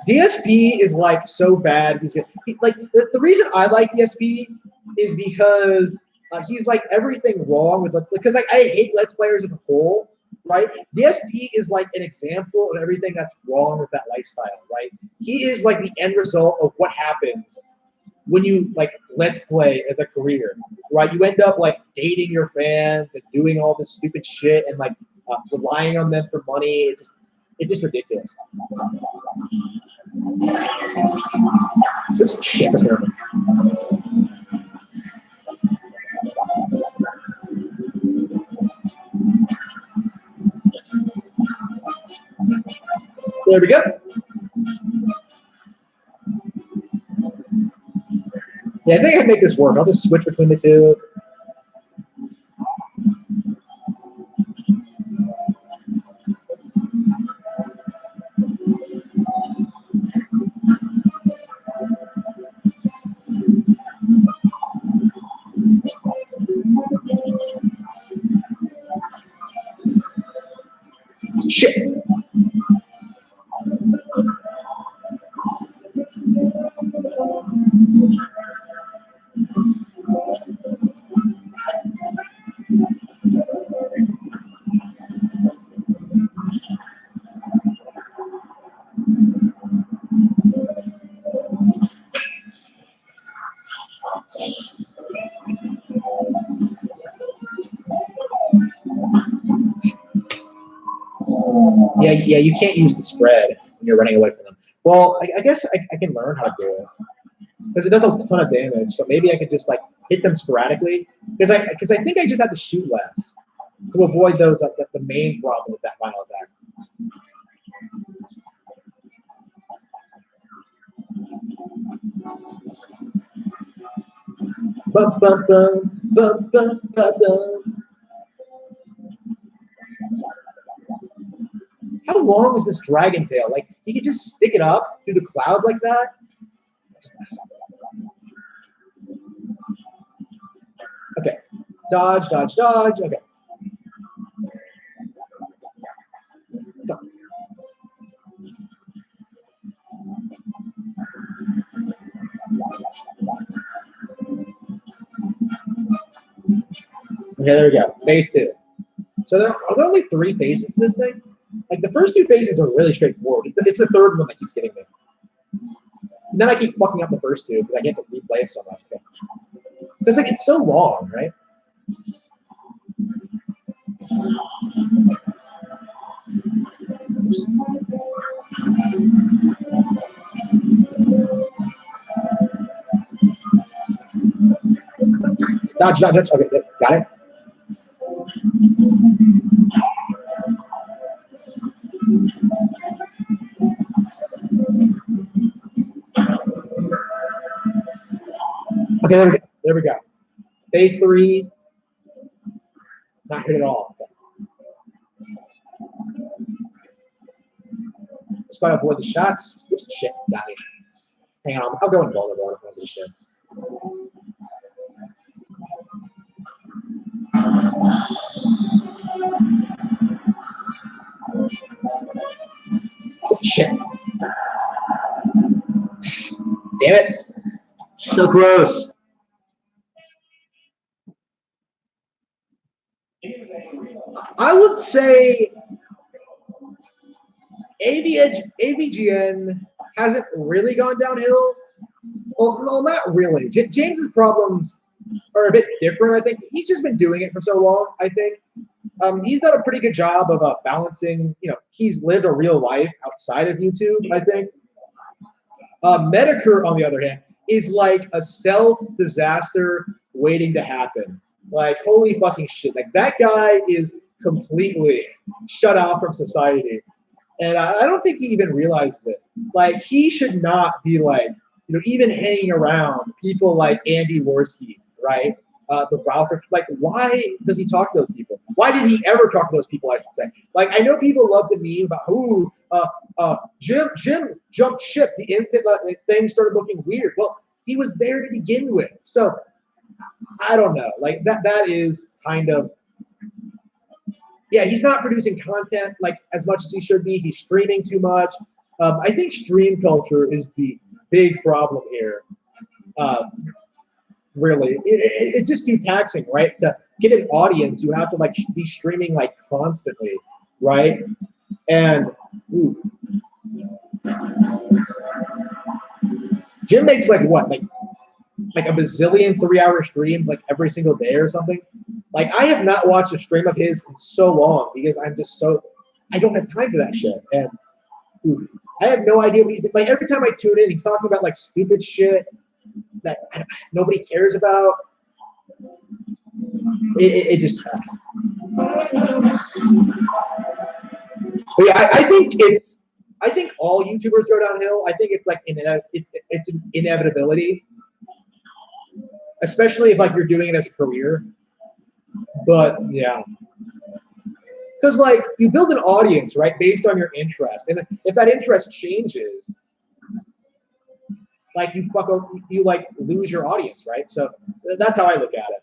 DSP is like so bad. Like the reason I like DSP is because he's like everything wrong with because like I hate Let's Players as a whole, right? DSP is like an example of everything that's wrong with that lifestyle, right? He is like the end result of what happens when you like Let's Play as a career, right? You end up like dating your fans and doing all this stupid shit and like relying on them for money. It's just ridiculous. Oops, shit, there we go. Yeah, I think I can make this work. I'll just switch between the two. Shit. Yeah, you can't use the spread when you're running away from them. Well, I guess I can learn how to do it because it does a ton of damage. So maybe I could just like hit them sporadically because I think I just have to shoot less to avoid those the main problem with that final attack. Bum, bum, bum, bum, bum, bum, bum. How long is this dragon tail? Like, he could just stick it up through the clouds like that. Okay. Dodge, dodge, dodge. Okay. So. Okay, there we go. Phase 2. So are there only 3 phases to this thing? Like, the first 2 phases are really straightforward. It's the third one that keeps getting me. And then I keep fucking up the first 2 because I get to replay it so much. Because, like, it's so long, right? Dodge, dodge, dodge. Okay, got it. Okay, there we go. There we go. Phase 3. Not hit at all. Just gotta avoid the shots. Oops, shit, got me. Hang on, I'll go invulnerable in front of this shit. Oh, shit. Damn it. So close. I would say AVGN hasn't really gone downhill. Well, not really. James's problems are a bit different, I think. He's just been doing it for so long, I think. He's done a pretty good job of balancing, he's lived a real life outside of YouTube, I think. Medicare, on the other hand, is like a stealth disaster waiting to happen. Like, holy fucking shit. Like, that guy is completely shut out from society. And I don't think he even realizes it. Like, he should not be, like, even hanging around people like Andy Worski, right? The Ralph, like, why does he talk to those people? Why did he ever talk to those people, I should say? Like, I know people love the meme about, Jim jumped ship the instant that things started looking weird. Well, he was there to begin with. So, I don't know. Like, that is kind of, yeah, he's not producing content, like, as much as he should be. He's streaming too much. I think stream culture is the big problem here. Really, it's just too taxing, right? To get an audience, you have to like be streaming like constantly, right? And Jim makes like what, like a bazillion 3-hour streams like every single day or something. Like, I have not watched a stream of his in so long because I don't have time for that shit. And I have no idea what he's like. Every time I tune in, he's talking about like stupid shit that nobody cares about. It just. But yeah, I think all YouTubers go downhill. I think it's like it's an inevitability, especially if like you're doing it as a career. But yeah. Because like you build an audience, right, based on your interest, and if that interest changes, like you like lose your audience, right? So that's how I look at it.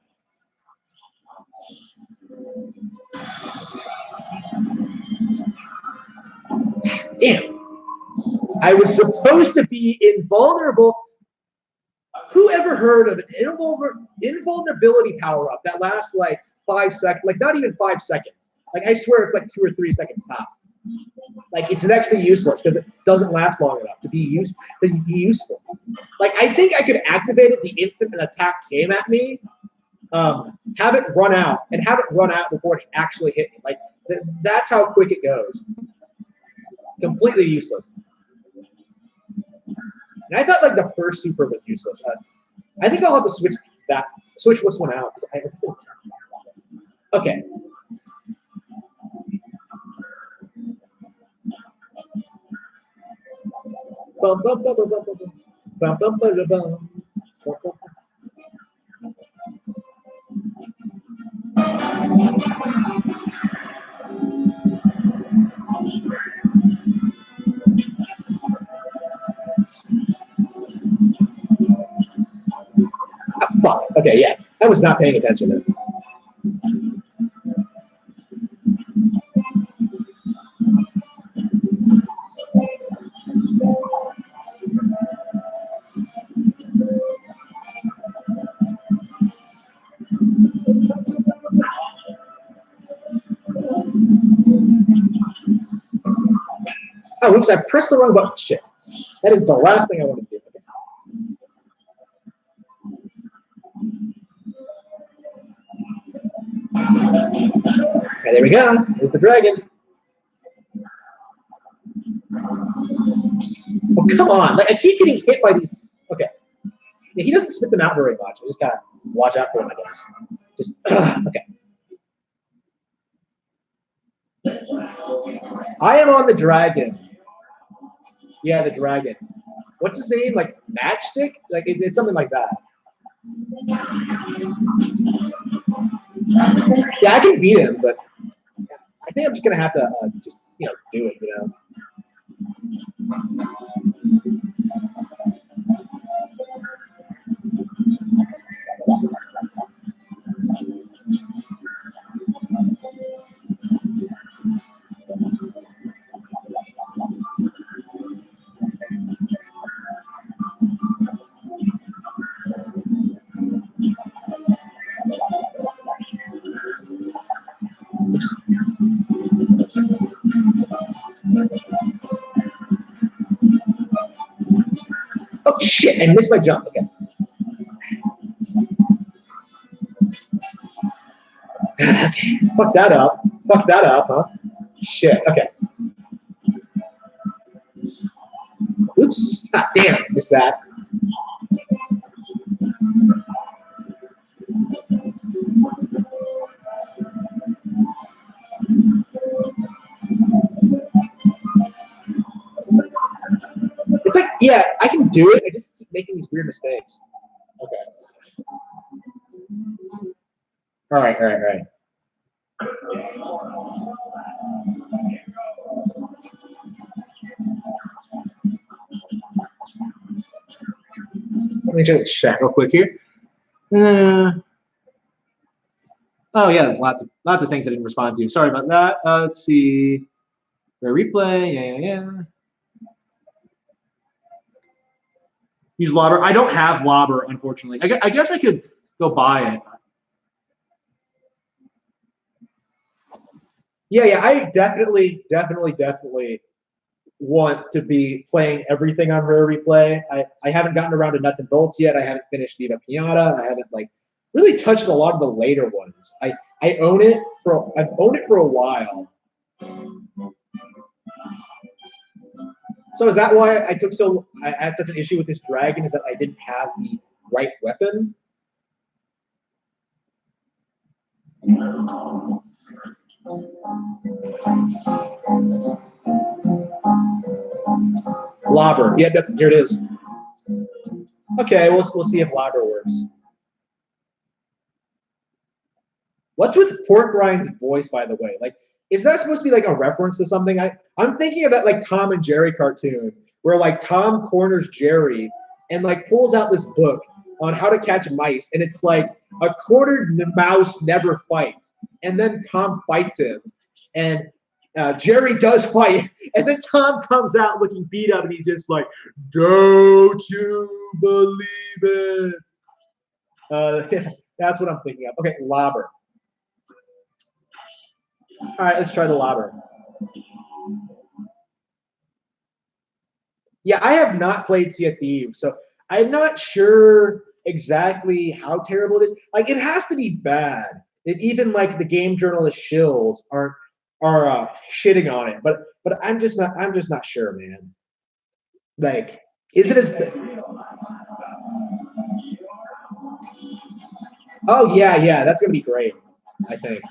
Damn, I was supposed to be invulnerable. Who ever heard of an invulnerability power up that lasts like 5 seconds? Like not even 5 seconds. Like, I swear it's like 2 or 3 seconds tops. Like, it's next to useless because it doesn't last long enough to be useful. Like, I think I could activate it the instant an attack came at me, have it run out, and have it run out before it actually hit me. Like, that's how quick it goes. Completely useless. And I thought, like, the first super was useless. I think I'll have to switch this one out. Okay. Bum, bum, bum, bum, bum, bum, bum, bum, bum, bum, bum. Okay, yeah. I was not paying attention then. Oh, oops, I pressed the wrong button. Shit. That is the last thing I want to do. Okay, there we go. There's the dragon. Oh, come on. Like, I keep getting hit by these. Okay. Yeah, he doesn't spit them out very much. I just gotta watch out for him, I guess. Just, okay. I am on the dragon. Yeah, the dragon. What's his name? Like Matchstick? Like it's something like that. Yeah, I can beat him, but I think I'm just gonna have to just do it. Oh shit! I missed my jump. Okay. Okay. Fuck that up. Fuck that up, huh? Shit. Okay. Oops. Ah, damn. Missed that. It's like, yeah, I can do it. I just keep making these weird mistakes. Okay. All right. Let me just check real quick here. Oh yeah, lots of things I didn't respond to. Sorry about that. Let's see. Replay. Yeah. Use Lobber. I don't have Lobber, unfortunately. I guess I could go buy it. Yeah. I definitely want to be playing everything on Rare Replay. I haven't gotten around to Nuts and Bolts yet. I haven't finished Viva Pinata. I haven't really touched a lot of the later ones. I've owned it for a while. So is that why I had such an issue with this dragon? Is that I didn't have the right weapon? Lobber. Yeah, here it is. Okay, we'll see if Lobber works. What's with Pork Ryan's voice, by the way? Like, is that supposed to be like a reference to something? I'm thinking of that like Tom and Jerry cartoon where like Tom corners Jerry and like pulls out this book on how to catch mice, and it's like a cornered mouse never fights, and then Tom fights him, and Jerry does fight, and then Tom comes out looking beat up, and he's just like, "Don't you believe it?" That's what I'm thinking of. Okay, Lobber. All right, let's try the Lobber. Yeah, I have not played Sea of Thieves, so I'm not sure exactly how terrible it is. Like, it has to be bad if even like the game journalist shills are shitting on it. But I'm just not sure, man. Like, is it as? Oh yeah, that's gonna be great. I think.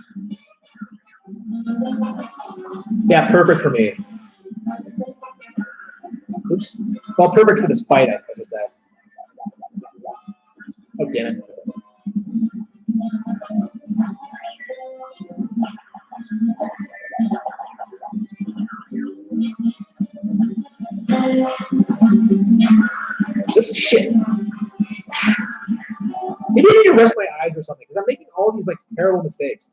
Yeah, perfect for me. Oops. Well, perfect for this fight, I think, is that. Oh, damn it. Shit. Maybe I need to rest my eyes or something because I'm making all these like terrible mistakes.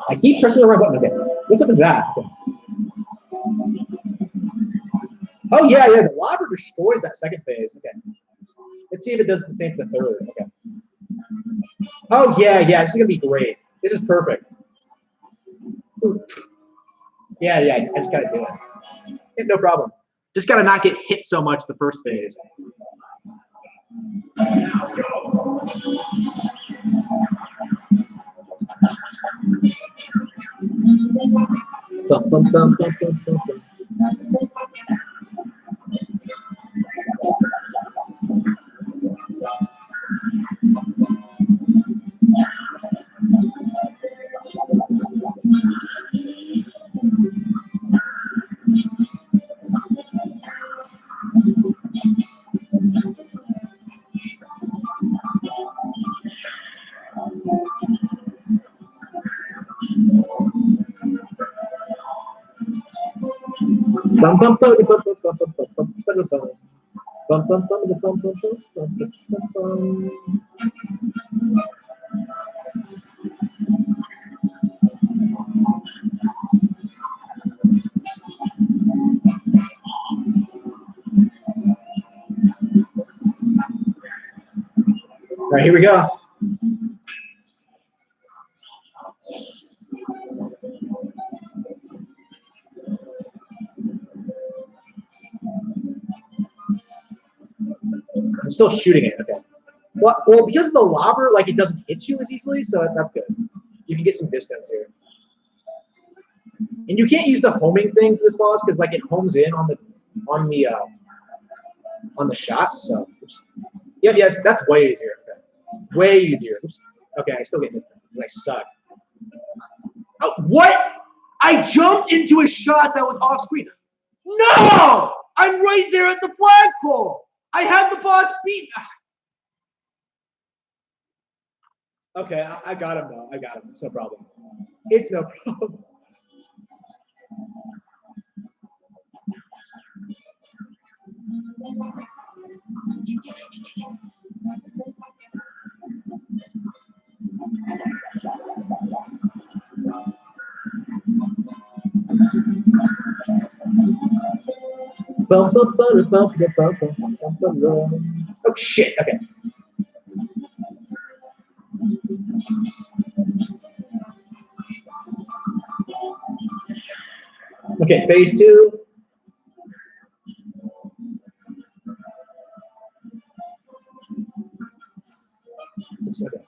I keep pressing the wrong button. Okay, what's up with that? Okay. Oh yeah, the lobber destroys that second phase. Okay, let's see if it does the same for the third. Okay. Oh yeah, this is gonna be great. This is perfect. Yeah, I just gotta do it. Yeah, no problem. Just gotta not get hit so much the first phase. Bum, bum, bum, bum, bum, bum, bum. Bum, bum, bum, bum, bum, bum, bum, bum, bum, bum, bum. Bum, bum, bum, bum, bum, bum, bum, bum, bum. All right, here we go. I'm still shooting it. Okay. Well, because of the lobber, like it doesn't hit you as easily, so that's good. You can get some distance here. And you can't use the homing thing for this boss because like it homes in on the shots. So yeah, that's way easier. Okay. Way easier. Oops. Okay, I still get hit because I suck. Oh, what? I jumped into a shot that was off screen. No! I'm right there at the flagpole. I had the boss beat. Okay, I got him though. I got him. It's no problem. It's no problem. Oh shit! Okay. Okay, phase two. Oops, okay.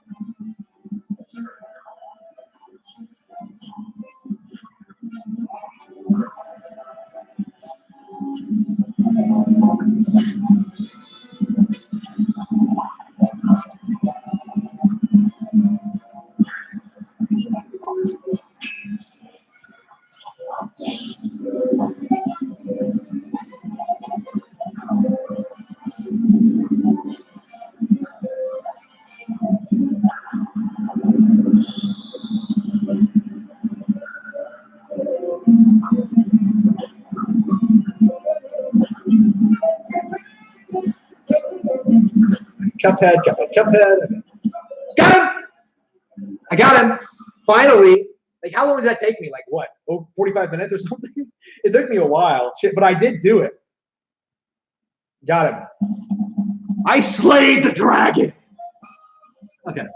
Cuphead. Okay. Got him! I got him. Finally. Like, how long did that take me? Like, what? Over 45 minutes or something? It took me a while. Shit, but I did do it. Got him. I slayed the dragon. Okay.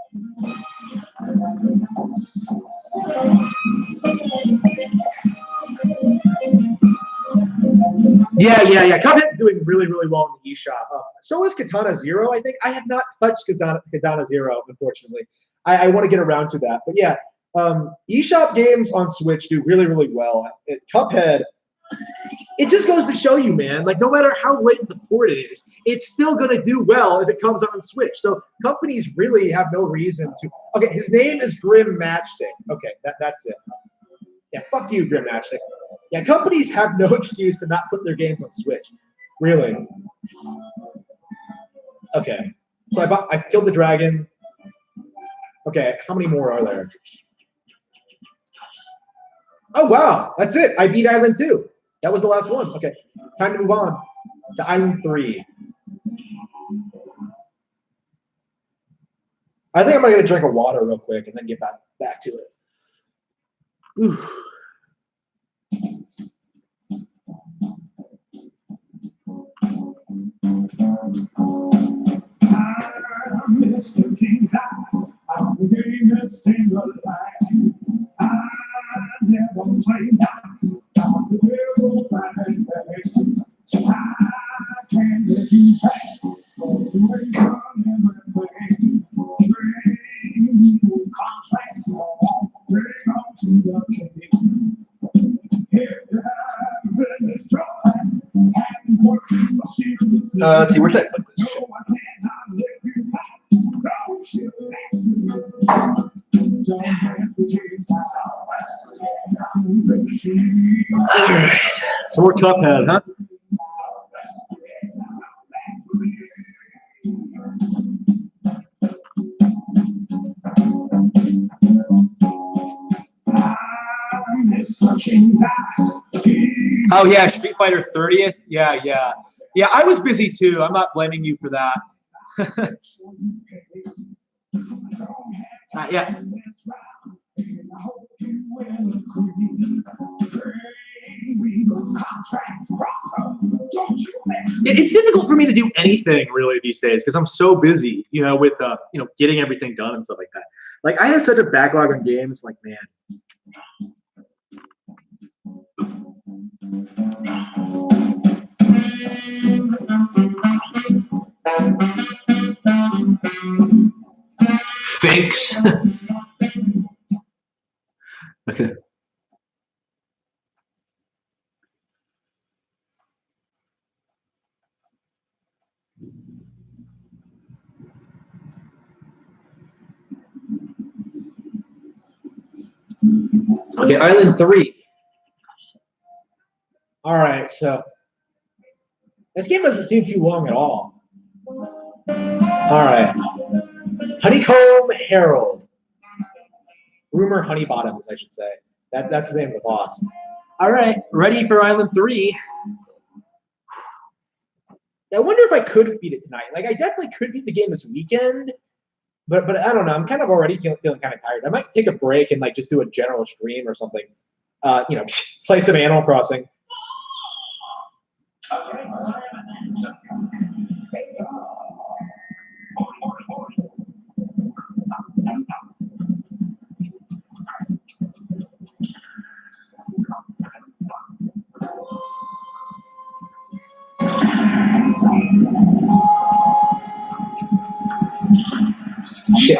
Yeah. Cuphead's doing really, really well in the eShop. So is Katana Zero, I think. I have not touched Katana Zero, unfortunately. I want to get around to that. But yeah, eShop games on Switch do really, really well. Cuphead, it just goes to show you, man, like no matter how late the port it is, it's still going to do well if it comes on Switch. So companies really have no reason to. Okay, his name is Grim Matchstick. Okay, that's it. Yeah, fuck you, Grim Matchstick. Yeah, companies have no excuse to not put their games on Switch. Really. Okay. So I killed the dragon. Okay, how many more are there? Oh wow, that's it. I beat Island 2. That was the last one. Okay, time to move on to Island 3. I think I'm gonna drink a water real quick and then get back to it. Ooh. Mr. King House, I'm the greatest thing alive. I never play nice. I'm the devil's advocate. So I can't let you pass. Cause you ain't done everything. Bring your contracts on. Bring on to the king. Here you have this job. And working my shield. Let's see, where's that? No, I cannot let you pass. Alright. Some more Cuphead, huh? Oh yeah, Street Fighter 30th. Yeah. I was busy too. I'm not blaming you for that. Yeah. It's difficult for me to do anything really these days because I'm so busy, with getting everything done and stuff like that. Like I have such a backlog on games. Like man. Thanks. Okay. Okay, Island 3. All right, so this game doesn't seem too long at all. All right, Honeycomb Herald. Rumor Honeybottoms, I should say. That's the name of the boss. All right, ready for Island 3. I wonder if I could beat it tonight. Like, I definitely could beat the game this weekend, but I don't know. I'm kind of already feeling kind of tired. I might take a break and like just do a general stream or something. Play some Animal Crossing. Shit.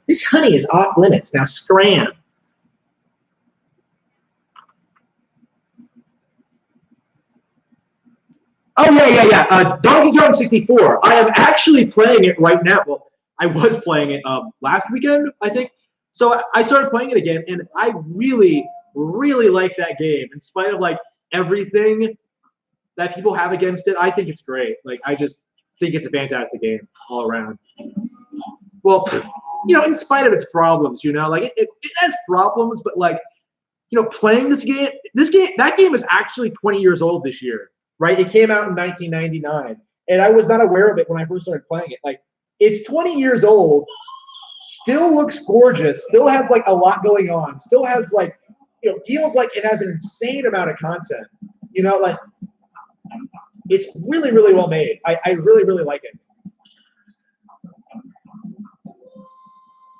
This honey is off limits. Now scram. Oh yeah. Donkey Kong 64. I am actually playing it right now. Well, I was playing it last weekend, I think. So I started playing it again, and I really, really like that game. In spite of like everything that people have against it, I think it's great. Like I just think it's a fantastic game all around. Well, in spite of its problems, like it has problems, but like, playing that game is actually 20 years old this year. Right? It came out in 1999, and I was not aware of it when I first started playing it. Like, it's 20 years old, still looks gorgeous, still has like a lot going on, still has like, feels like it has an insane amount of content. Like it's really, really well made. I really, really like it.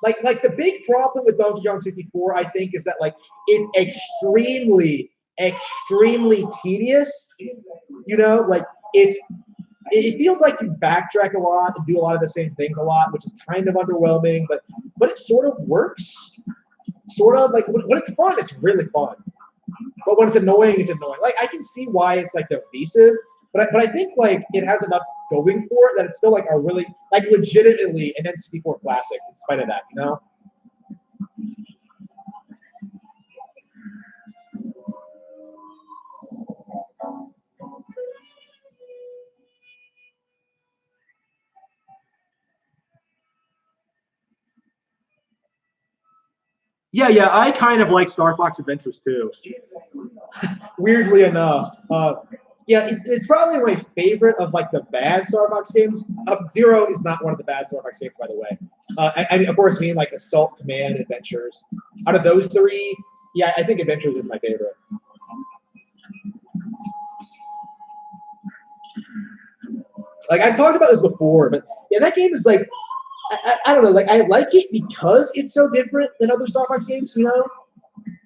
Like the big problem with Donkey Kong 64, I think, is that like it's extremely tedious. Like it feels like you backtrack a lot and do a lot of the same things a lot, which is kind of underwhelming, but it sort of works. Sort of like when it's fun, it's really fun. But when it's annoying, it's annoying. Like I can see why it's like divisive, but I think like it has enough going for it that it's still like a really like legitimately an N64 classic in spite of that, you know. Yeah. I kind of like Star Fox Adventures too. Weirdly enough, yeah, it's probably my favorite of like the bad Star Fox games. Zero is not one of the bad Star Fox games, by the way. I mean, of course, mean like Assault Command, Adventures. Out of those three, yeah, I think Adventures is my favorite. Like I've talked about this before, but yeah, that game is like I don't know, like I like it because it's so different than other Star Fox games, you know.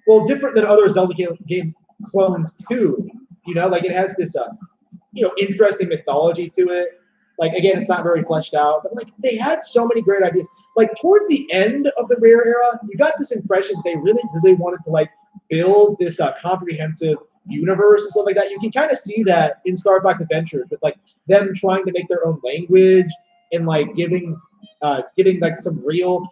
Well, different than other Zelda game clones too. You know, like it has this interesting mythology to it. Like again, it's not very fleshed out, but like they had so many great ideas. Like towards the end of the Rare era, you got this impression they really, really wanted to like build this comprehensive universe and stuff like that. You can kind of see that in Star Fox Adventures with like them trying to make their own language and like giving like some real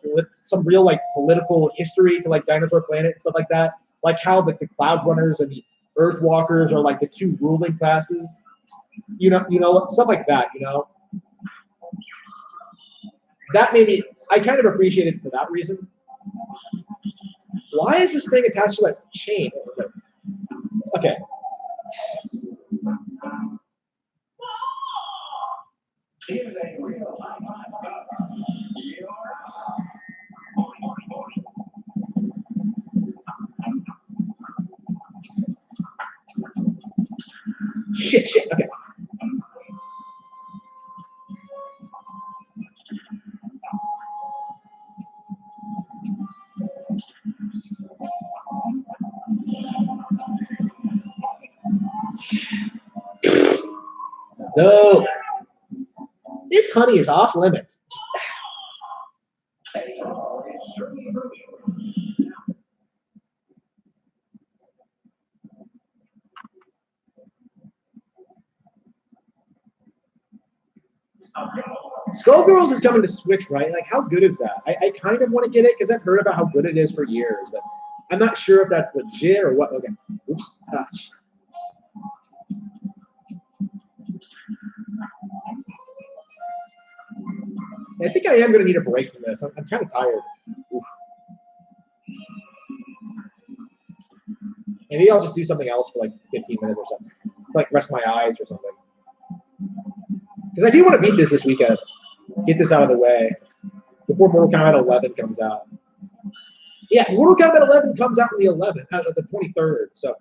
like political history to like Dinosaur Planet and stuff like that. Like how the Cloud Runners and the Earthwalkers are like the two ruling classes. You know, stuff like that. You know, that made me. I kind of appreciate it for that reason. Why is this thing attached to a chain? Okay. Shit. Okay. No. This honey is off limits. Skullgirls is coming to Switch, right? Like, how good is that? I kind of want to get it because I've heard about how good it is for years, but I'm not sure if that's legit or what. Okay. Oops. Gosh. I think I am going to need a break from this. I'm kind of tired. Oof. Maybe I'll just do something else for like 15 minutes or something. Like rest my eyes or something. Because I do want to beat this weekend. Get this out of the way before Mortal Kombat 11 comes out. Yeah, Mortal Kombat 11 comes out on the 11th, the 23rd. So.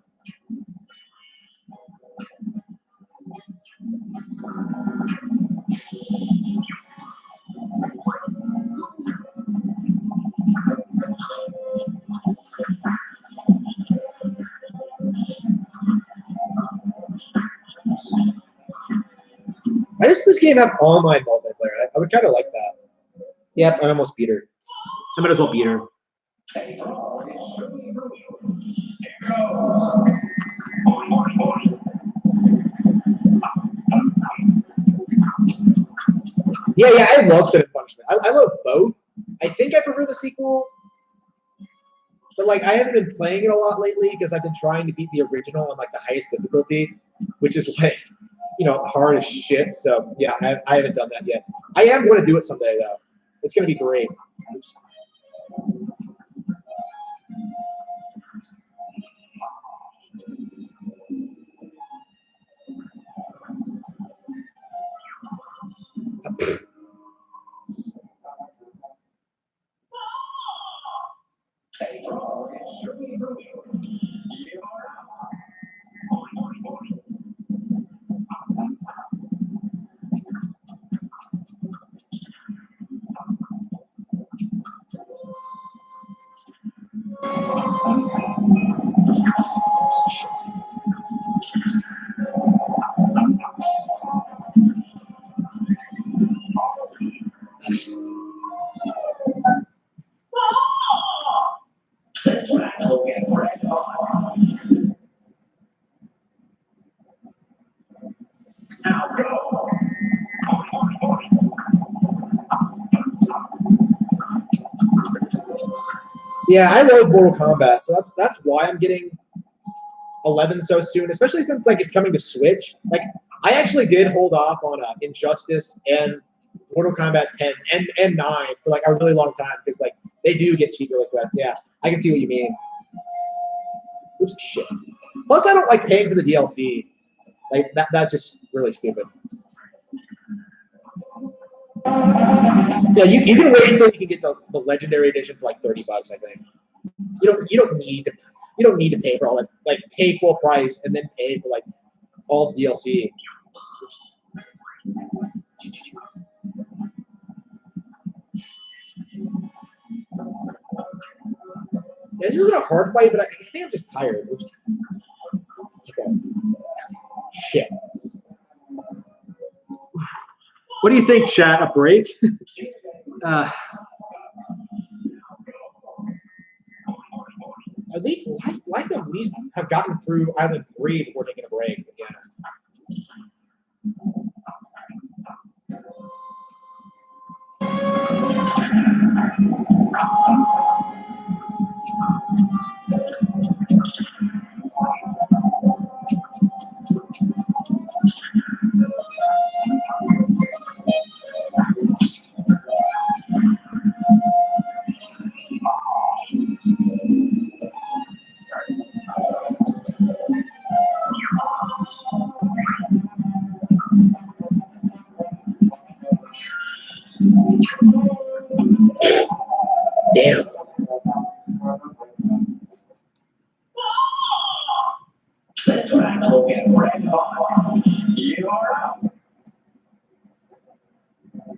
Why does this game have online multiplayer? I would kind of like that. Yep, I almost beat her. I might as well beat her. Yeah, I love Sin and Punishment. I love both. I think I prefer the sequel, but like I haven't been playing it a lot lately because I've been trying to beat the original on like the highest difficulty, which is like, hard as shit. So yeah, I haven't done that yet. I am going to do it someday though. It's going to be great. Oops. Yeah, I love Mortal Kombat, so that's why I'm getting 11 so soon, especially since like it's coming to Switch. Like I actually did hold off on Injustice and Mortal Kombat 10 and 9 for like a really long time because like they do get cheaper like that. Yeah, I can see what you mean. Oops, shit. Plus, I don't like paying for the DLC. Like that's just really stupid. Yeah, you can wait until you can get the Legendary Edition for like $30, I think. You don't need to pay for all that, like pay full price and then pay for like all the DLC. Yeah, this isn't a hard fight, but I think I'm just tired. Okay. Shit. What do you think, chat? A break? I'd like to at least have gotten through Island 3 before taking a break. But yeah. Damn.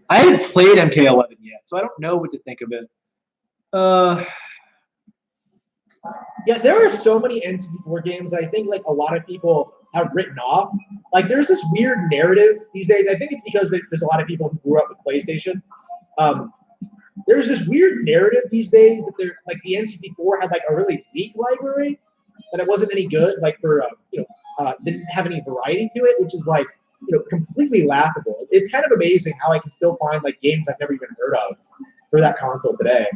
I haven't played MK11 yet, so I don't know what to think of it. Yeah, there are so many N64 games that I think like a lot of people have written off. Like there's this weird narrative these days. I think it's because there's a lot of people who grew up with PlayStation. There's this weird narrative these days that they're like the N64 had like a really weak library, that it wasn't any good. Like for didn't have any variety to it, which is like completely laughable. It's kind of amazing how I can still find like games I've never even heard of for that console today.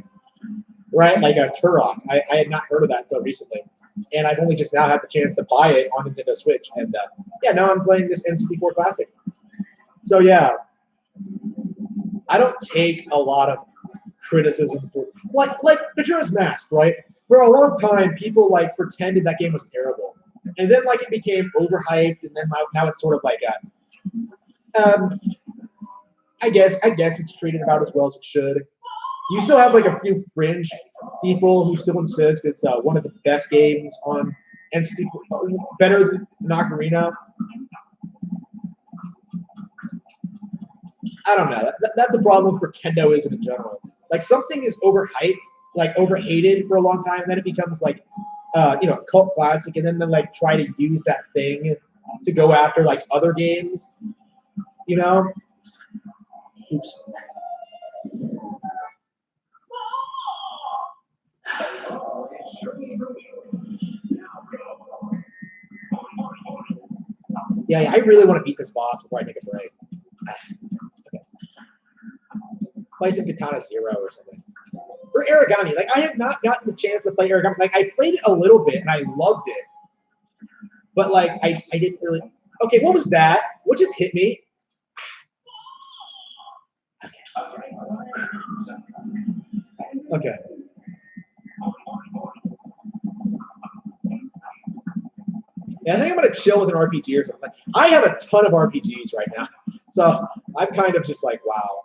Right, like a Turok. I had not heard of that until recently, and I've only just now had the chance to buy it on Nintendo Switch. And yeah, now I'm playing this N64 Classic. So yeah, I don't take a lot of criticism for like Majora's Mask, right? For a long time, people like pretended that game was terrible, and then like it became overhyped, and then now it's sort of like I guess it's treated about as well as it should. You still have like a few fringe people who still insist it's one of the best games on N64, better than Ocarina. I don't know. That's a problem with Pretendoism in general. Like something is overhyped, like overhated for a long time, and then it becomes like cult classic, and then they like try to use that thing to go after like other games. Oops. Yeah, I really want to beat this boss before I take a break. Okay. Play some Katana Zero or something. Or Origami. Like, I have not gotten the chance to play Origami. Like, I played it a little bit, and I loved it. But, like, I didn't really... Okay, what was that? What just hit me? Okay. Yeah, I think I'm going to chill with an RPG or something. Like, I have a ton of RPGs right now. So I'm kind of just like, wow.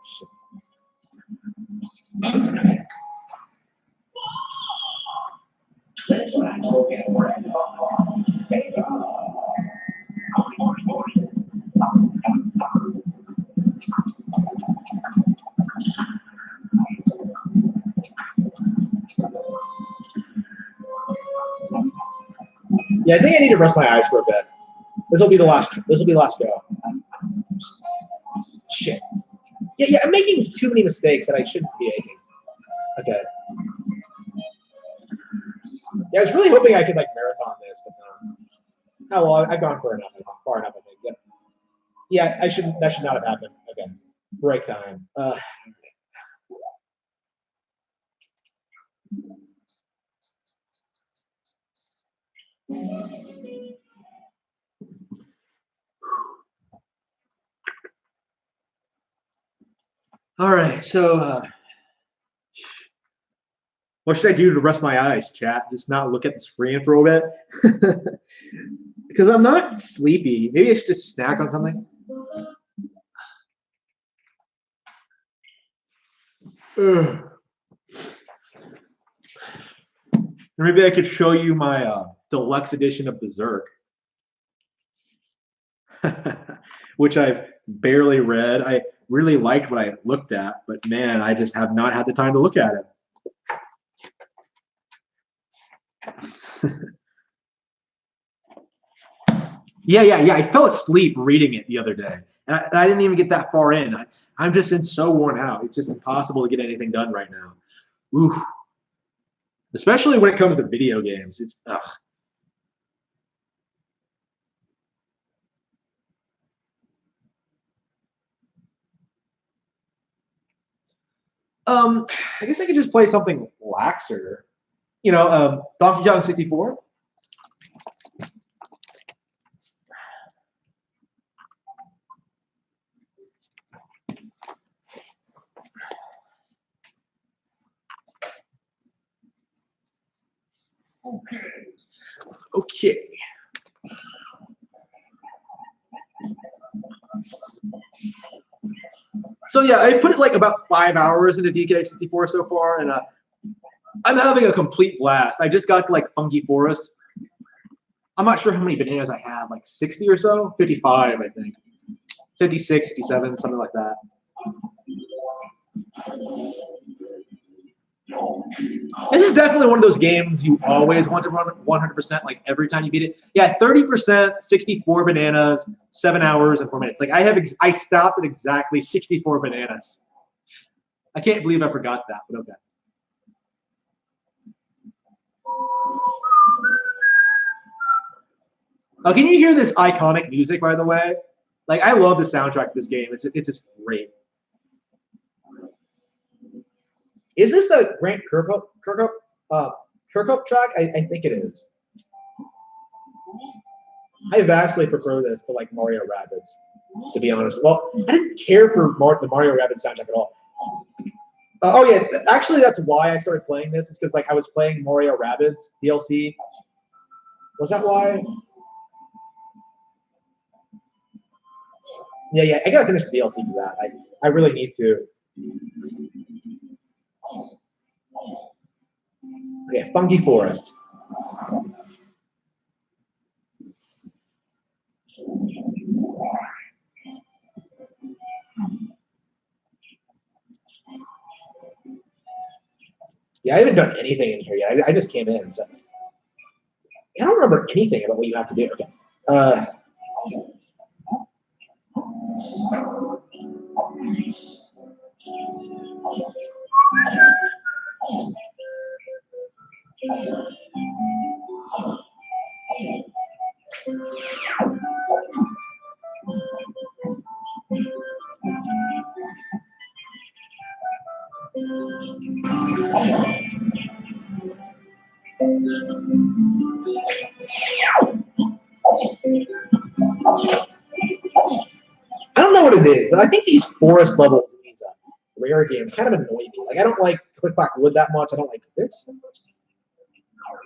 Yeah, I think I need to rest my eyes for a bit. This will be the last go. Shit. Yeah, I'm making too many mistakes that I shouldn't be making. Okay. Yeah, I was really hoping I could like marathon this, but no. Oh well, I've gone far enough, I think. Yep. Yeah, I should. That should not have happened. Okay, break time. All right, so what should I do to rest my eyes, chat? Just not look at the screen for a bit? Because I'm not sleepy. Maybe I should just snack on something. Ugh. Or maybe I could show you my deluxe edition of Berserk, which I've barely read. I really liked what I looked at, but man, I just have not had the time to look at it. Yeah. I fell asleep reading it the other day, and I didn't even get that far in. I've just been so worn out. It's just impossible to get anything done right now. Oof. Especially when it comes to video games. It's ugh. I guess I could just play something laxer. Donkey Kong 64. Okay. So yeah, I put like about 5 hours into DK 64 so far, and I'm having a complete blast. I just got to like Funky Forest. I'm not sure how many bananas I have, like 60 or so, 55, I think, 56, 57, something like that. This is definitely one of those games you always want to run 100%, like every time you beat it. Yeah, 30%, 64 bananas, 7 hours and 4 minutes. Like I stopped at exactly 64 bananas. I can't believe I forgot that, but okay. Oh, can you hear this iconic music, by the way? Like, I love the soundtrack of this game. It's just great. Is this the Grant Kirkhope track? I think it is. I vastly prefer this to like Mario Rabbids, to be honest. Well, I didn't care for the Mario Rabbids soundtrack at all. Oh yeah, actually that's why I started playing this. Is because like I was playing Mario Rabbids DLC. Was that why? Yeah. I gotta finish the DLC for that. I really need to. Okay, Funky Forest. Yeah, I haven't done anything in here yet. I just came in, so I don't remember anything about what you have to do. Okay. I don't know what it is, but I think these forest levels in these rare games kind of annoy me. Like I don't like Click Clack Wood that much. I don't like this that much.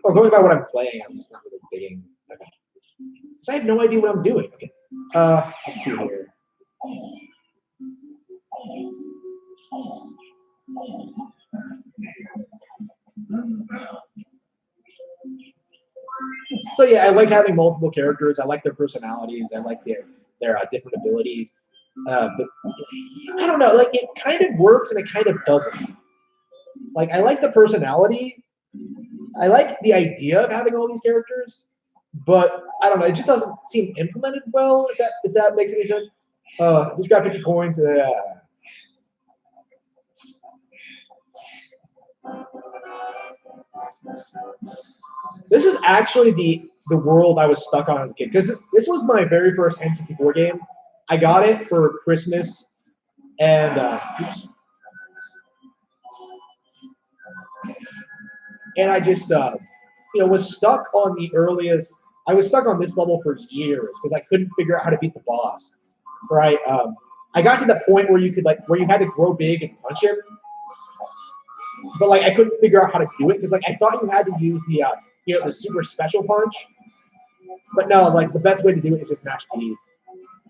Oh, going by what I'm playing, I'm just not really digging. Okay. So I have no idea what I'm doing. Okay. Let's see here. So yeah, I like having multiple characters. I like their personalities. I like their different abilities. But I don't know. Like it kind of works and it kind of doesn't. Like I like the personality. I like the idea of having all these characters, but I don't know. It just doesn't seem implemented well. If that makes any sense. Just got 50 coins. This is actually the world I was stuck on as a kid because this was my very first N64 game, I got it for Christmas, and I just was stuck on the earliest. I was stuck on this level for years because I couldn't figure out how to beat the boss. Right? I got to the point where you could where you had to grow big and punch him, but I couldn't figure out how to do it because I thought you had to use the the super special punch, but no, the best way to do it is just mash B.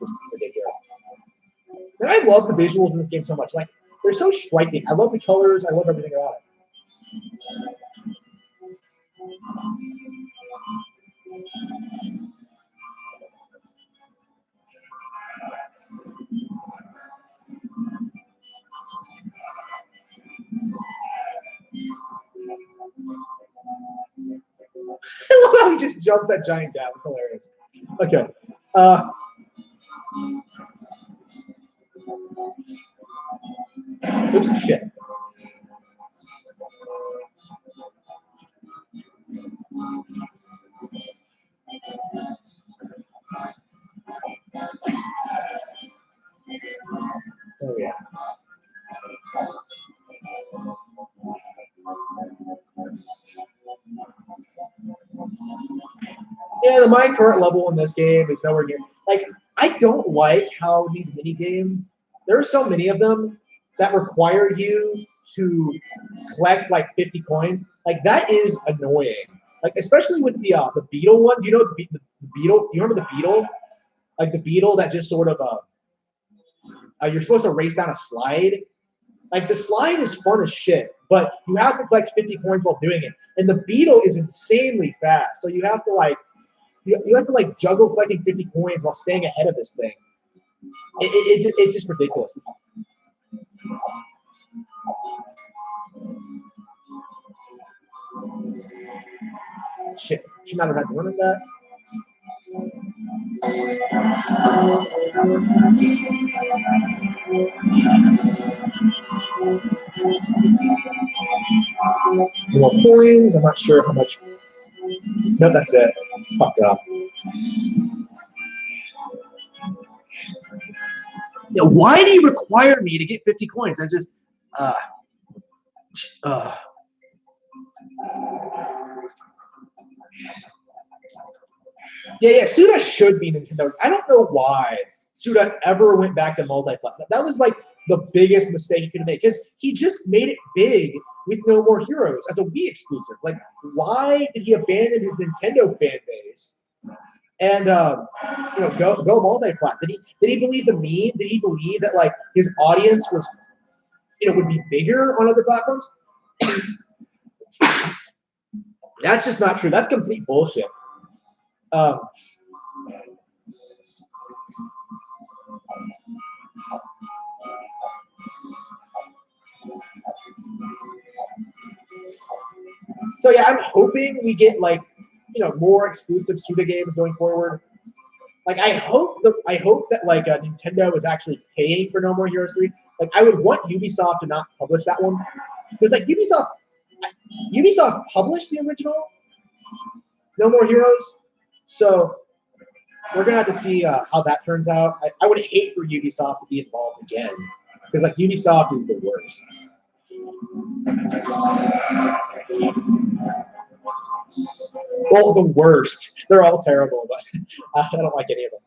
Just ridiculous. And I love the visuals in this game so much. They're so striking. I love the colors. I love everything about it. I love how he just jumps that giant down. It's hilarious. Okay. Oops, shit. Oh, yeah. Yeah, the my current level in this game is nowhere near. I don't like how these mini games. There are so many of them that require you to collect 50 coins. That is annoying. Especially with the beetle one. Do you know the beetle? Do you remember the beetle? The beetle that just sort of you're supposed to race down a slide. The slide is fun as shit, but you have to collect 50 coins while doing it. And the beetle is insanely fast, so you have to you have to juggle collecting 50 coins while staying ahead of this thing. It's just ridiculous. Shit, should not have had to run at that. More coins. I'm not sure how much. No, that's it. Fuck up. Yeah, why do you require me to get 50 coins? I just Yeah, Suda should be Nintendo. I don't know why Suda ever went back to multi-platform. That was the biggest mistake he could have made because he just made it big with No More Heroes as a Wii exclusive. Why did he abandon his Nintendo fan base and go multi-platform? Did he believe the meme? Did he believe that his audience was would be bigger on other platforms? That's just not true. That's complete bullshit. So yeah, I'm hoping we get more exclusive Suda games going forward. I hope that Nintendo is actually paying for No More Heroes 3. I would want Ubisoft to not publish that one because Ubisoft published the original No More Heroes, so we're gonna have to see how that turns out. I would hate for Ubisoft to be involved again because Ubisoft is the worst. Well, the worst. They're all terrible, but I don't like any of them.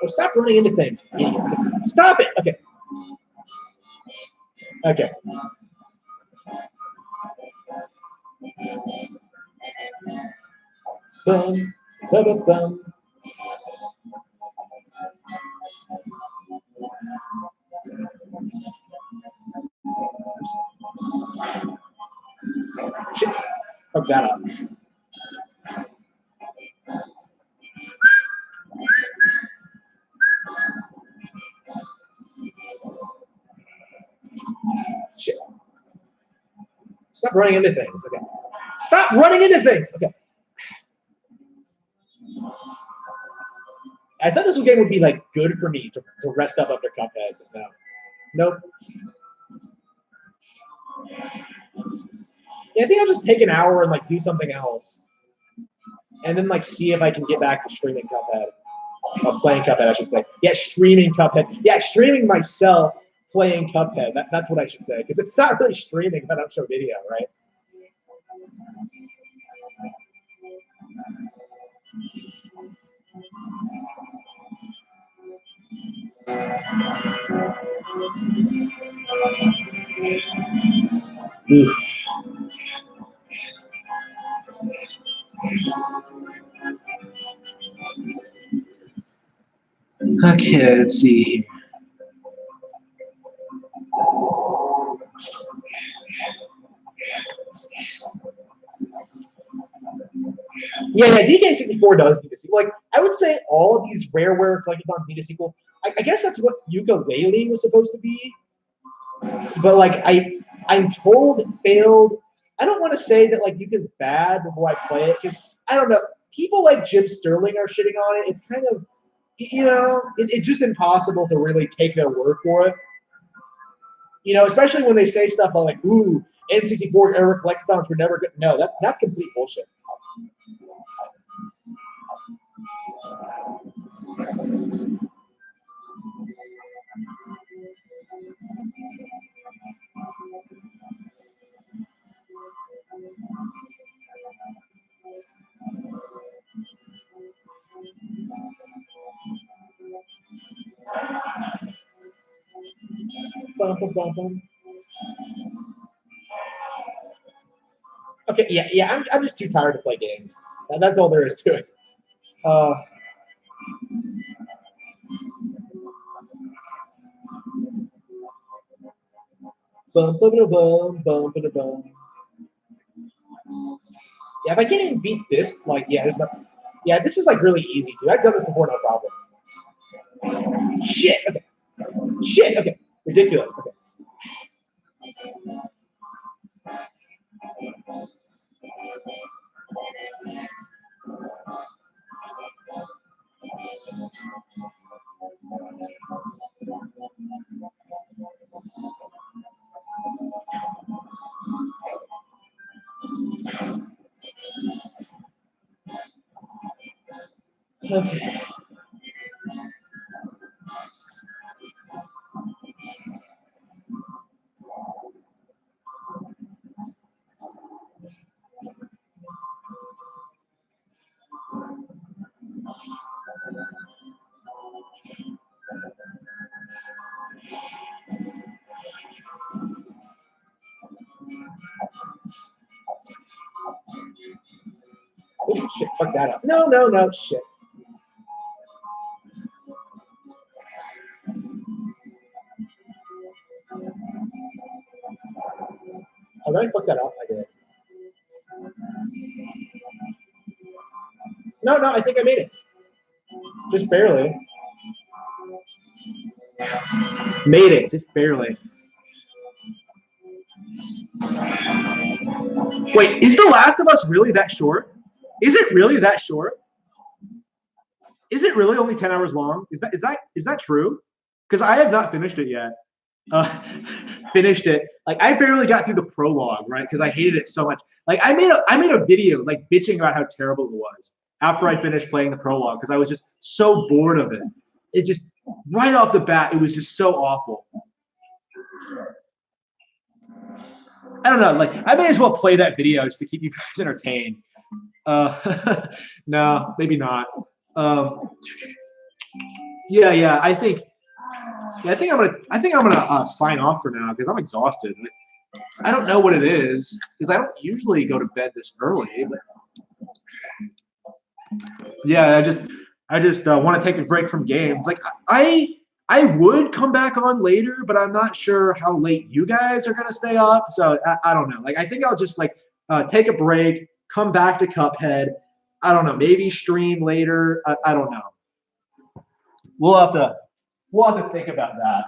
Oh, stop running into things. Stop it. Okay. Okay. Bum, bum, bum. Shit. Fuck that up. Shit. Stop running into things. Okay. Stop running into things. Okay. I thought this game would be good for me to rest up after Cuphead, but no. Nope. Yeah, I think I'll just take an hour and do something else. and then like see if I can get back to streaming Cuphead. Playing Cuphead, I should say. Yeah, streaming Cuphead. Yeah, streaming myself playing Cuphead. That's what I should say, because it's not really streaming if I don't show video, right? Ooh. Okay, let's see. Yeah, DK64 does need a sequel. Like, I would say all of these rareware collectathons need a sequel. I guess that's what Ukulele was supposed to be. But like I'm told it failed. I don't want to say that like Yuka's bad before I play it, because I don't know. People like Jim Sterling are shitting on it. It's kind of, it's just impossible to really take their word for it. Especially when they say stuff about like, ooh, N64 era collectathons were never good. No, that's complete bullshit. Bum, bum, bum, bum. Okay, yeah. I'm just too tired to play games. That's all there is to it. Bum, bum, bum, bum, bum, bum. Yeah, if I can't even beat this, like, there's no. Yeah, this is like really easy too. I've done this before, no problem. Shit. Okay. Shit. Okay. Ridiculous. Okay. Okay. Oh, shit. Fuck that up. No. Shit. Oh, did I fuck that up? I did. No, I think I made it. Just barely. Made it, just barely. Wait, is The Last of Us really that short? Is it really that short? Is it really only 10 hours long? Is that true? Because I have not finished it yet. Finished it. Like, I barely got through the prologue, right? Because I hated it so much. Like, I made a video like bitching about how terrible it was after I finished playing the prologue, because I was just so bored of it. It just right off the bat, it was just so awful. I don't know. Like, I may as well play that video just to keep you guys entertained. No, maybe not. Yeah. I think I'm gonna sign off for now because I'm exhausted. I don't know what it is because I don't usually go to bed this early. But yeah, I just want to take a break from games. Like, I would come back on later, but I'm not sure how late you guys are gonna stay up. So I don't know. Like, I think I'll just like take a break, come back to Cuphead. I don't know. Maybe stream later. I don't know. We'll have to think about that.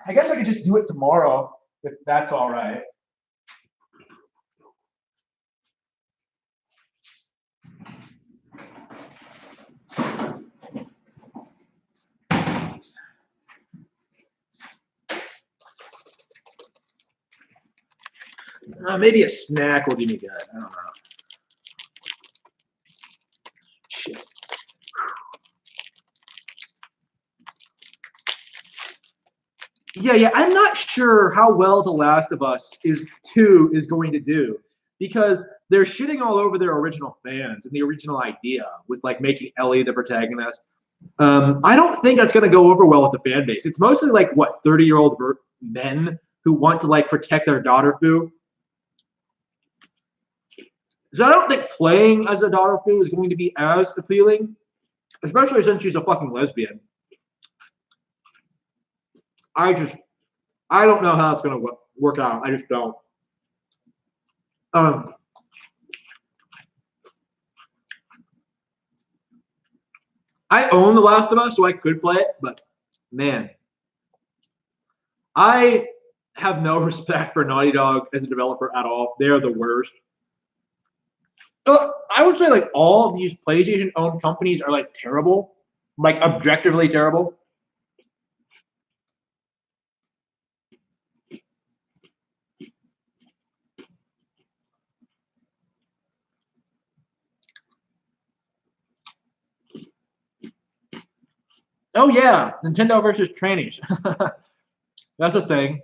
I guess I could just do it tomorrow if that's all right. Maybe a snack will do me good. I don't know. Yeah. I'm not sure how well The Last of Us is 2 is going to do because they're shitting all over their original fans and the original idea with like making Ellie the protagonist. I don't think that's going to go over well with the fan base. It's mostly like what 30-year-old men who want to like protect their daughter Fu. So I don't think playing as a daughter Fu is going to be as appealing, especially since she's a fucking lesbian. I don't know how it's going to work out. I just don't. Um, I own The Last of Us, so I could play it, but man, I have no respect for Naughty Dog as a developer at all. They are the worst. I would say like all of these PlayStation-owned companies are like terrible, like objectively terrible. Oh yeah, Nintendo versus trannies. That's a thing.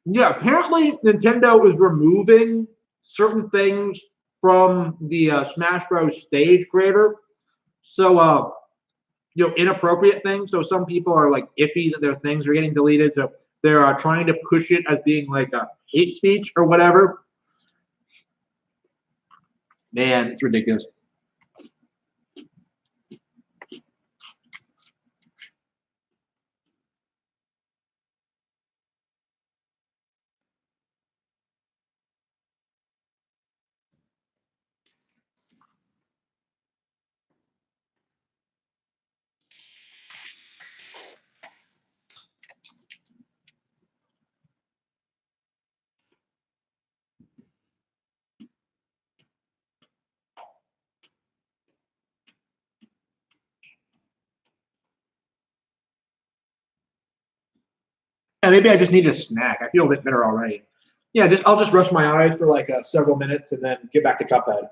Yeah, apparently Nintendo is removing certain things from the Smash Bros. Stage creator. So, inappropriate things. So some people are like iffy that their things are getting deleted. So they're trying to push it as being like a hate speech or whatever. Man, it's ridiculous. Yeah, maybe I just need a snack. I feel a bit better already. Yeah, I'll just rest my eyes for like several minutes and then get back to Cuphead.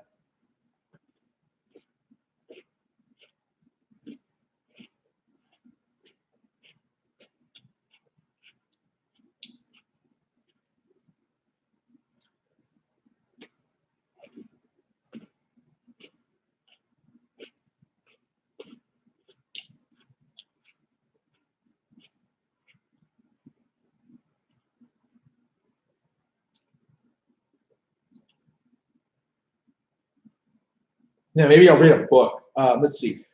Yeah, maybe I'll read a book. Let's see.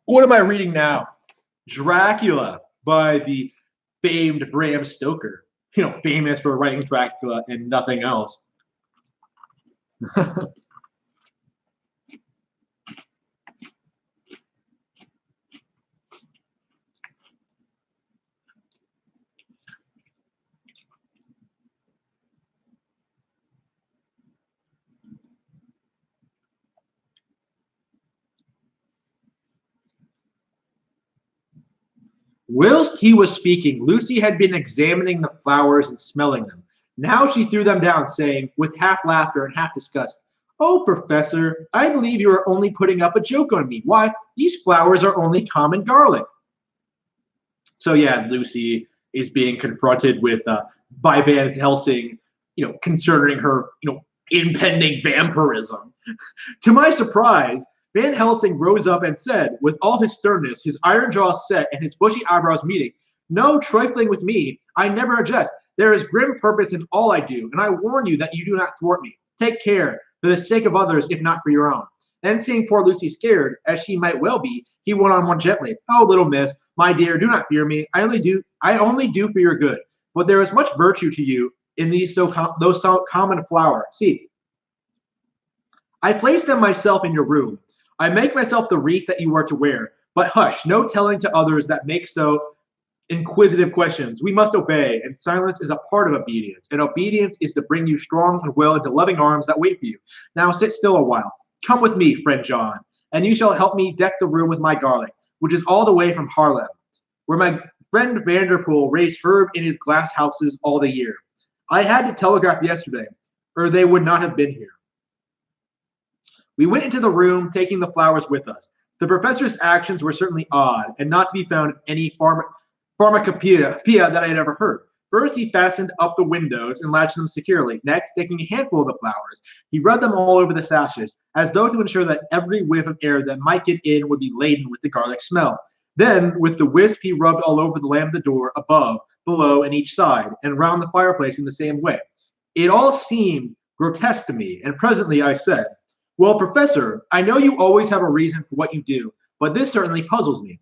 What am I reading now? Dracula by the famed Bram Stoker. Famous for writing Dracula and nothing else. Whilst he was speaking, Lucy had been examining the flowers and smelling them. Now she threw them down, saying, with half laughter and half disgust, "Oh, Professor, I believe you are only putting up a joke on me. Why, these flowers are only common garlic." So yeah, Lucy is being confronted with by Van Helsing, concerning her, impending vampirism. To my surprise, Van Helsing rose up and said, with all his sternness, his iron jaws set, and his bushy eyebrows meeting, "No trifling with me. I never jest. There is grim purpose in all I do, and I warn you that you do not thwart me. Take care, for the sake of others, if not for your own." Then, seeing poor Lucy scared, as she might well be, he went on more gently, "Oh, little miss, my dear, do not fear me. I only do for your good. But there is much virtue to you in these those so common flowers. See, I place them myself in your room. I make myself the wreath that you are to wear. But hush, no telling to others that make so inquisitive questions. We must obey, and silence is a part of obedience. And obedience is to bring you strong and well into loving arms that wait for you. Now sit still a while. Come with me, friend John, and you shall help me deck the room with my garlic, which is all the way from Haarlem, where my friend Vanderpool raised herb in his glass houses all the year. I had to telegraph yesterday. or they would not have been here. We went into the room, taking the flowers with us. The professor's actions were certainly odd, and not to be found in any pharmacopoeia that I had ever heard. First, he fastened up the windows and latched them securely. Next, taking a handful of the flowers, he rubbed them all over the sashes, as though to ensure that every whiff of air that might get in would be laden with the garlic smell. Then, with the wisp, he rubbed all over the lamp of the door, above, below, and each side, and round the fireplace in the same way. It all seemed grotesque to me, and presently I said, "Well, Professor, I know you always have a reason for what you do, but this certainly puzzles me.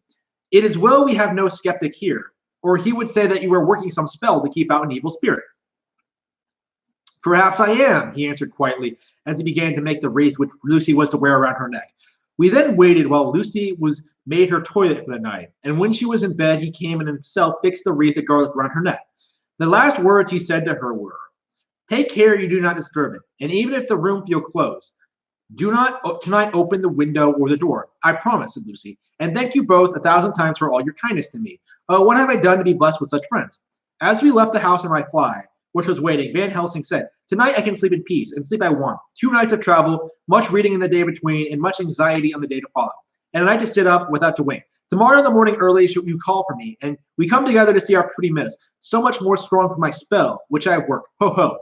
It is well we have no skeptic here, or he would say that you were working some spell to keep out an evil spirit." "Perhaps I am," he answered quietly, as he began to make the wreath which Lucy was to wear around her neck. We then waited while Lucy was made her toilet for the night, and when she was in bed, he came and himself fixed the wreath of garlic around her neck. The last words he said to her were, "Take care you do not disturb it, and even if the room feel closed, do not tonight open the window or the door. I promise," said Lucy, "and thank you both 1,000 times for all your kindness to me. Oh, what have I done to be blessed with such friends?" As we left the house in my fly, which was waiting, Van Helsing said, "Tonight I can sleep in peace, and sleep I want. 2 nights of travel, much reading in the day between, and much anxiety on the day to follow. And a night to sit up without to wake. Tomorrow in the morning early you call for me, and we come together to see our pretty miss, so much more strong for my spell, which I have worked. Ho, ho."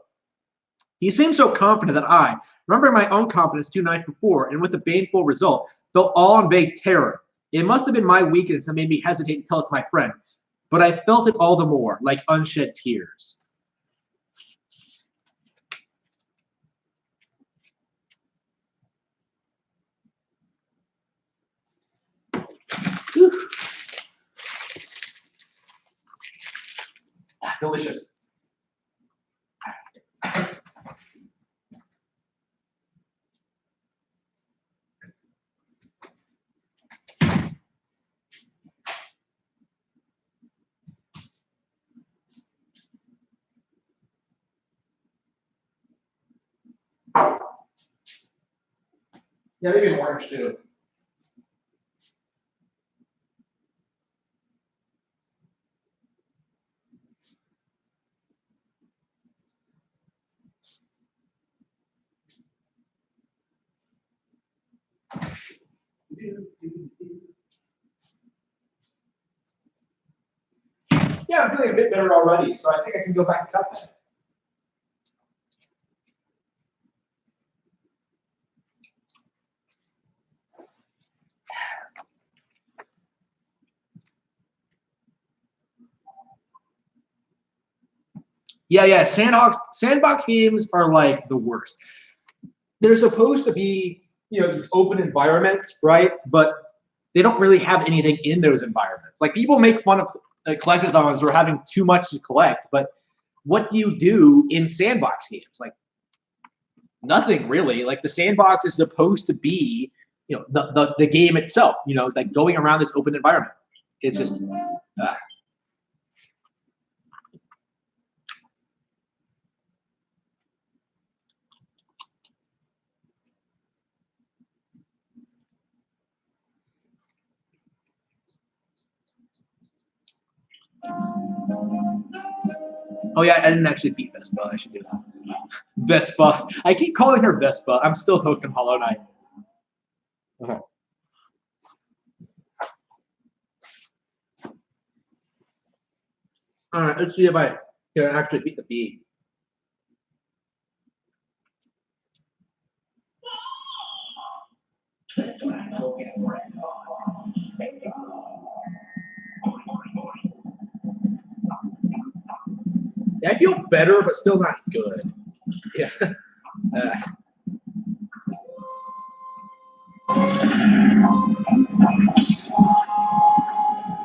He seemed so confident that I, remembering my own confidence 2 nights before, and with the baneful result, felt all in vague terror. It must have been my weakness that made me hesitate to tell it to my friend, but I felt it all the more, like unshed tears. Whew. Delicious. Yeah, maybe an orange too. Yeah, I'm feeling a bit better already, so I think I can go back to Cuphead. Yeah. Sandbox games are like the worst. They're supposed to be, these open environments, right? But they don't really have anything in those environments. Like people make fun of collectathons for having too much to collect, but what do you do in sandbox games? Like nothing really. Like the sandbox is supposed to be, the game itself. Like going around this open environment. It's just. Oh yeah, I didn't actually beat Vespa. I should do that. Vespa. I keep calling her Vespa. I'm still hooked on Hollow Knight. Okay. All right, let's see if I can actually beat the bee. Yeah, I feel better, but still not good. Yeah.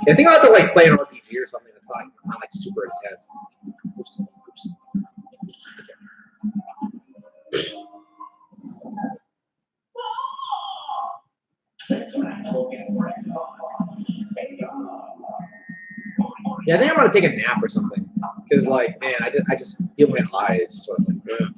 I think I'll have to like play an RPG or something that's not like super intense. Oops. Yeah, I think I'm gonna take a nap or something. Because like, man, I just feel my eyes sort of like. Ugh.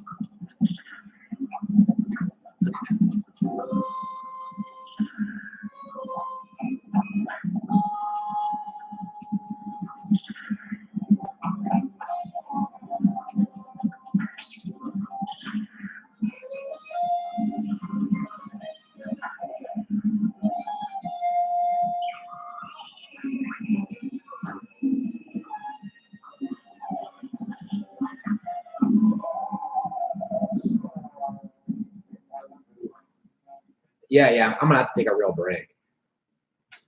Yeah. I'm gonna have to take a real break.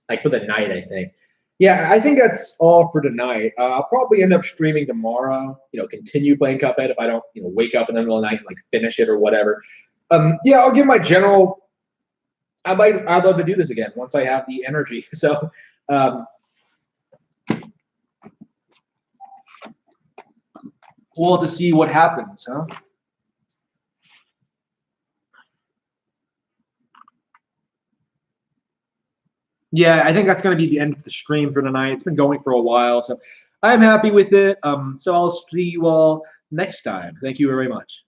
Like for the night, I think. Yeah, I think that's all for tonight. I'll probably end up streaming tomorrow. Continue playing Cuphead if I don't, wake up in the middle of the night and like finish it or whatever. Yeah, I'll give my general. I'd love to do this again once I have the energy. So, we'll have to see what happens, huh? Yeah, I think that's going to be the end of the stream for tonight. It's been going for a while, so I'm happy with it. So I'll see you all next time. Thank you very much.